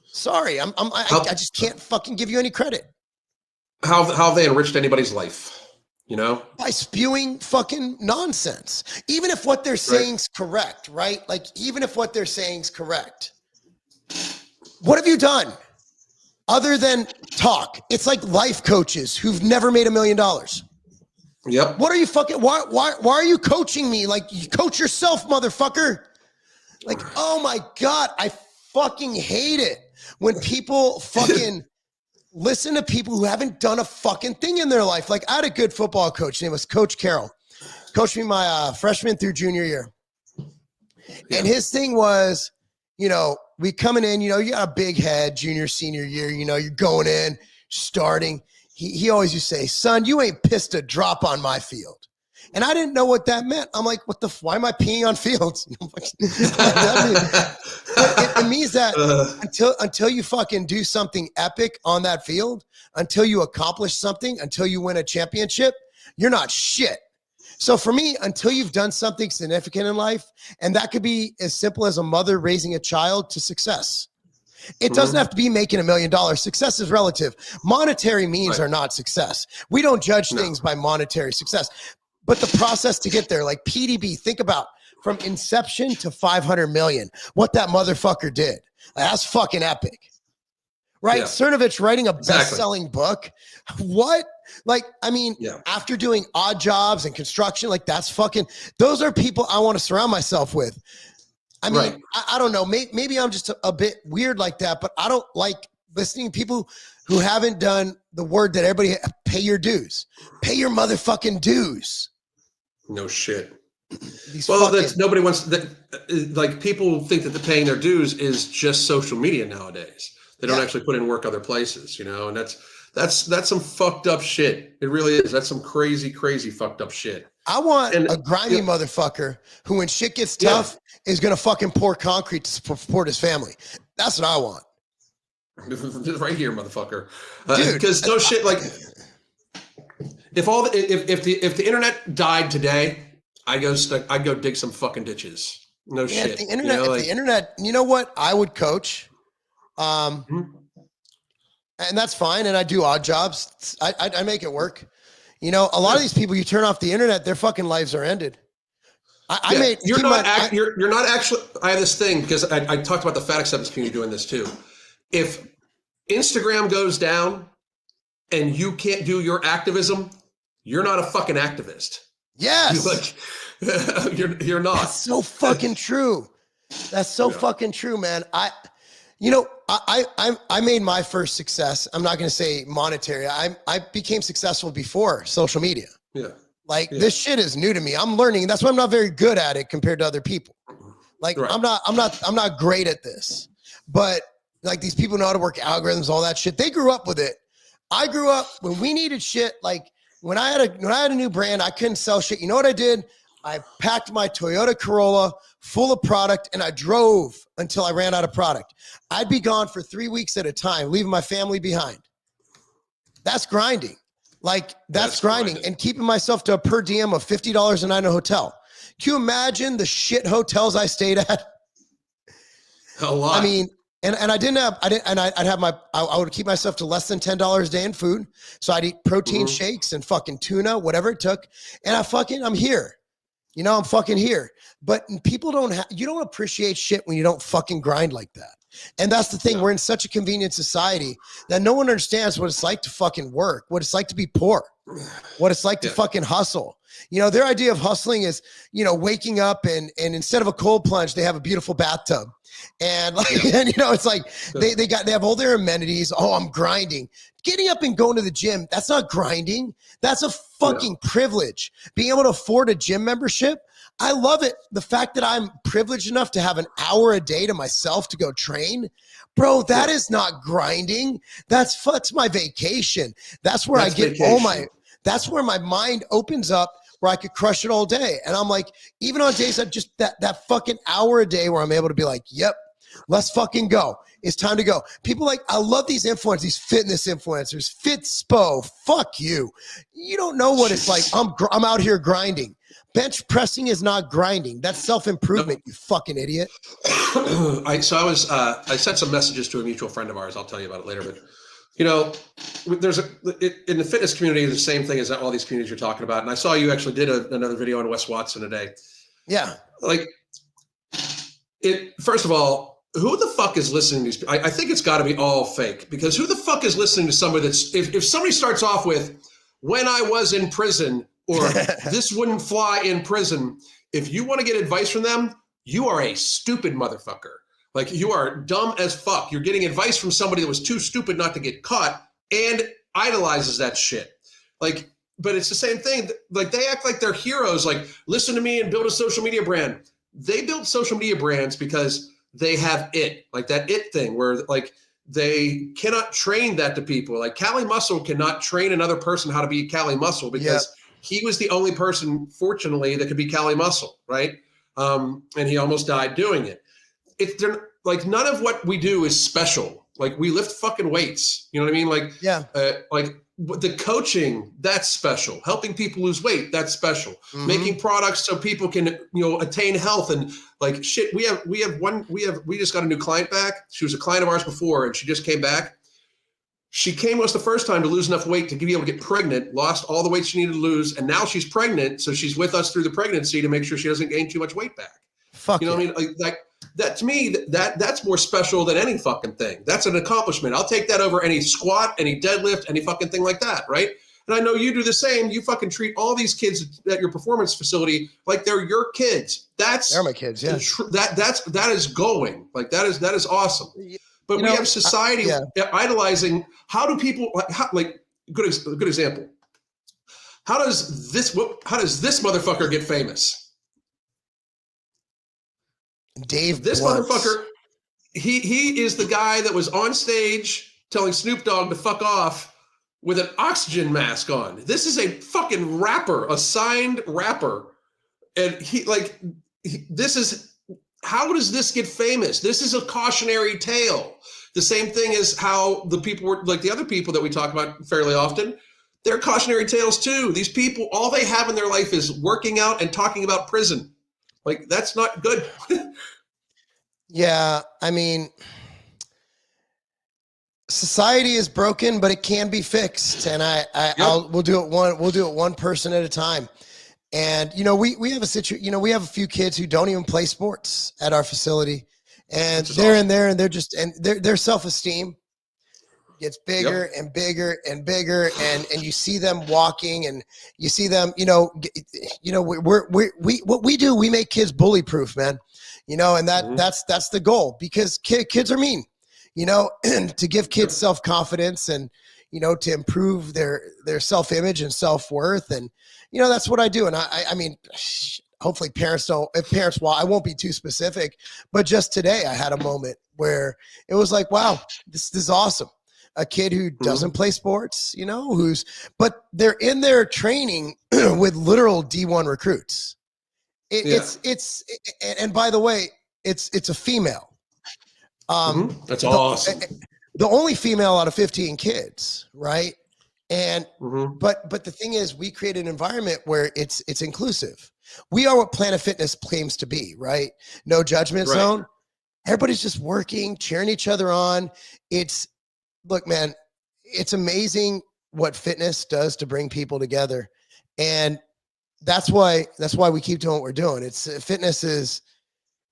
Sorry, I just can't fucking give you any credit. How have they enriched anybody's life? By spewing fucking nonsense. Even if what they're saying is correct, right? Like, even if what they're saying is correct. What have you done other than talk? It's like life coaches who've never made $1 million. Yep. What are you fucking, why are you coaching me? Like, you coach yourself, motherfucker. Like, oh my God, I fucking hate it when people fucking listen to people who haven't done a fucking thing in their life. Like, I had a good football coach. His name was Coach Carroll. Coached me my freshman through junior year. And his thing was, we coming in, you got a big head, junior, senior year, you're going in, starting. He always used to say, son, you ain't pissed a drop on my field. And I didn't know what that meant. I'm like, why am I peeing on fields? It means that until you fucking do something epic on that field, until you accomplish something, until you win a championship, you're not shit. So for me, until you've done something significant in life, and that could be as simple as a mother raising a child to success. It doesn't have to be making $1 million. Success is relative. Monetary means are not success. We don't judge things by monetary success. But the process to get there, like PDB, think about from inception to 500 million. What that motherfucker did. That's fucking epic. Right? Yeah. Cernovich writing a best-selling book. What? Like, I mean, after doing odd jobs and construction, like that's fucking, those are people I want to surround myself with. I mean, I don't know. Maybe I'm just a bit weird like that, but I don't like listening to people who haven't done the word that everybody pay your dues. Pay your motherfucking dues. No shit. That's nobody wants that. Like people think that the paying their dues is just social media nowadays. They don't actually put in work other places, you know, and that's some fucked up shit. It really is. That's some crazy fucked up shit. I want a grimy motherfucker who, when shit gets tough, is gonna fucking pour concrete to support his family. That's what I want. Right here, motherfucker. Because no shit. Like, if the internet died today, I'd go dig some fucking ditches. No shit. If the internet, you know what? I would coach. And that's fine. And I do odd jobs. I make it work. You know, a lot of these people, you turn off the internet, their fucking lives are ended. You're not actually, I have this thing because I talked about the fat acceptance community doing this too. If Instagram goes down and you can't do your activism, you're not a fucking activist. Yes. You're not. That's so fucking true. That's so fucking true, man. I made my first success. I'm not going to say monetary. I became successful before social media. Yeah. This shit is new to me. I'm learning. That's why I'm not very good at it compared to other people. Like I'm not great at this, but like these people know how to work algorithms, all that shit. They grew up with it. I grew up when we needed shit. Like when I had a new brand, I couldn't sell shit. You know what I did? I packed my Toyota Corolla full of product and I drove until I ran out of product. I'd be gone for 3 weeks at a time, leaving my family behind. That's grinding. Like that's grinding and keeping myself to a per diem of $50 a night in a hotel. Can you imagine the shit hotels I stayed at? A lot. I mean, I would keep myself to less than $10 a day in food. So I'd eat protein shakes and fucking tuna, whatever it took. And I'm here. You know, I'm fucking here. But people you don't appreciate shit when you don't fucking grind like that. And that's the thing. We're in such a convenient society that no one understands what it's like to fucking work, what it's like to be poor, what it's like to fucking hustle. You know, their idea of hustling is, you know, waking up and instead of a cold plunge, they have a beautiful bathtub. And and you know, it's like they have all their amenities. Oh, I'm grinding. Getting up and going to the gym, that's not grinding. That's a fucking privilege. Being able to afford a gym membership, I love it. The fact that I'm privileged enough to have an hour a day to myself to go train, bro, that is not grinding. That's my vacation. That's where that's where my mind opens up, where I could crush it all day. And I'm like, even on days that just that fucking hour a day where I'm able to be like, yep, let's fucking go. It's time to go. People I love these influencers, these fitness influencers, Fitspo, fuck you. You don't know what it's like. I'm out here grinding. Bench pressing is not grinding. That's self-improvement, you fucking idiot. I sent some messages to a mutual friend of ours. I'll tell you about it later, but you know, in the fitness community, the same thing as all these communities you're talking about. And I saw you actually did another video on Wes Watson today. Yeah. First of all, who the fuck is listening to these? I think it's got to be all fake, because who the fuck is listening to somebody that's, if somebody starts off with, when I was in prison, or this wouldn't fly in prison, if you want to get advice from them, you are a stupid motherfucker. Like, you are dumb as fuck. You're getting advice from somebody that was too stupid not to get caught and idolizes that shit. Like, but it's the same thing. Like, they act like they're heroes. Like, listen to me and build a social media brand. They build social media brands because they have it, like that it thing where like they cannot train that to people. Like Cali Muscle cannot train another person how to be Cali Muscle because he was the only person, fortunately, that could be Cali Muscle, right? And he almost died doing it. They're like, none of what we do is special. Like, we lift fucking weights, you know what I mean? Like, like the coaching, that's special. Helping people lose weight, that's special. Making products so people can, you know, attain health and like shit. We just got a new client back. She was a client of ours before, and she just came back. She came to us the first time to lose enough weight to be able to get pregnant, lost all the weight she needed to lose, and now she's pregnant, so she's with us through the pregnancy to make sure she doesn't gain too much weight back. Fuck you know what I mean? Like that to me, that's more special than any fucking thing. That's an accomplishment. I'll take that over any squat, any deadlift, any fucking thing like that, right? And I know you do the same. You fucking treat all these kids at your performance facility like they're your kids. They're my kids. Yeah. That is going. Like that is awesome. But we have society idolizing. How do people like good example? How does this motherfucker get famous? This motherfucker, he is the guy that was on stage telling Snoop Dogg to fuck off with an oxygen mask on. This is a fucking rapper, a signed rapper. And how does this get famous? This is a cautionary tale. The same thing as how the people were, like the other people that we talk about fairly often, they're cautionary tales too. These people, all they have in their life is working out and talking about prison. Like, that's not good. Yeah, I mean, society is broken, but it can be fixed. And we'll do it one person at a time. And, we have a situation, we have a few kids who don't even play sports at our facility, and they're in there and they're just, and their self-esteem gets bigger and bigger and bigger. And you see them walking and you see them, what we do, we make kids bully proof, man, and that's the goal, because kids are mean, and to give kids self-confidence and, to improve their self-image and self-worth. And, that's what I do. And I mean, hopefully I won't be too specific, but just today I had a moment where it was like, wow, this is awesome. A kid who doesn't play sports, but they're in there training with literal D1 recruits. And by the way, it's a female. That's awesome. The only female out of 15 kids, right? And but the thing is, we create an environment where it's inclusive. We are what Planet Fitness claims to be, right? No judgment zone. Everybody's just working, cheering each other on. Look, man, it's amazing what fitness does to bring people together, and that's why we keep doing what we're doing. Fitness is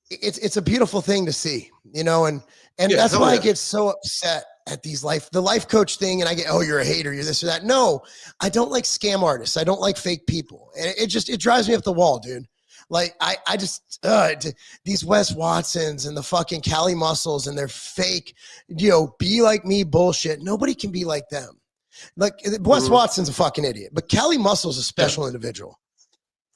it's a beautiful thing to see, and that's why I get so upset at the life coach thing. And I get, oh, you're a hater, you're this or that. No, I don't like scam artists. I don't like fake people. And it drives me up the wall, dude. Like I just, these Wes Watsons and the fucking Cali Muscles and their fake, be like me bullshit. Nobody can be like them. Like Wes Watson's a fucking idiot, but Cali Muscle's a special individual.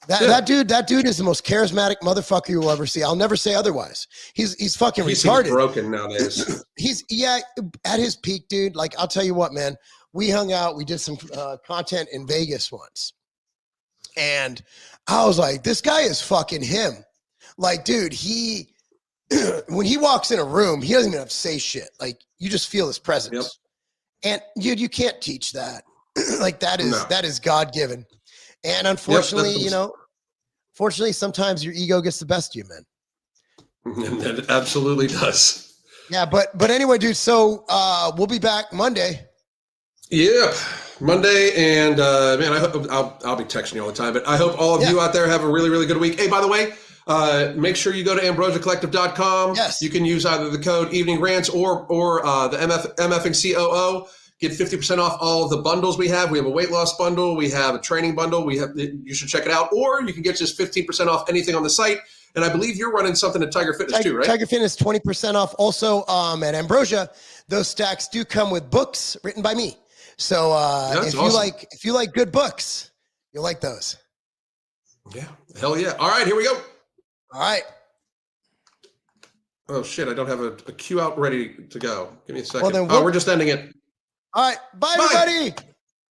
That dude is the most charismatic motherfucker you'll ever see. I'll never say otherwise. He's fucking retarded. He's broken nowadays. He's at his peak, dude. Like, I'll tell you what, man. We hung out. We did some content in Vegas once, and I was like, this guy is fucking him. Like, dude, when he walks in a room, he doesn't even have to say shit. Like, you just feel his presence, and you can't teach that. Like, that is God given. And unfortunately, fortunately, sometimes your ego gets the best of you, man. It absolutely does. Yeah, but anyway, dude. So we'll be back Monday. Yeah, Monday, and man, I hope I'll be texting you all the time. But I hope all of you out there have a really, really good week. Hey, by the way, make sure you go to ambrosiacollective.com. Yes, you can use either the code Evening Rants or the MFing COO. Get 50% off all of the bundles we have. We have a weight loss bundle. We have a training bundle. You should check it out. Or you can get just 15% off anything on the site. And I believe you're running something at Tiger Fitness too, right? Tiger Fitness, 20% off. Also at Ambrosia, those stacks do come with books written by me. So if you like good books, you'll like those. Yeah. Hell yeah. All right, here we go. All right. Oh shit, I don't have a cue out ready to go. Give me a second. Well, we're just ending it. All right. Bye, everybody.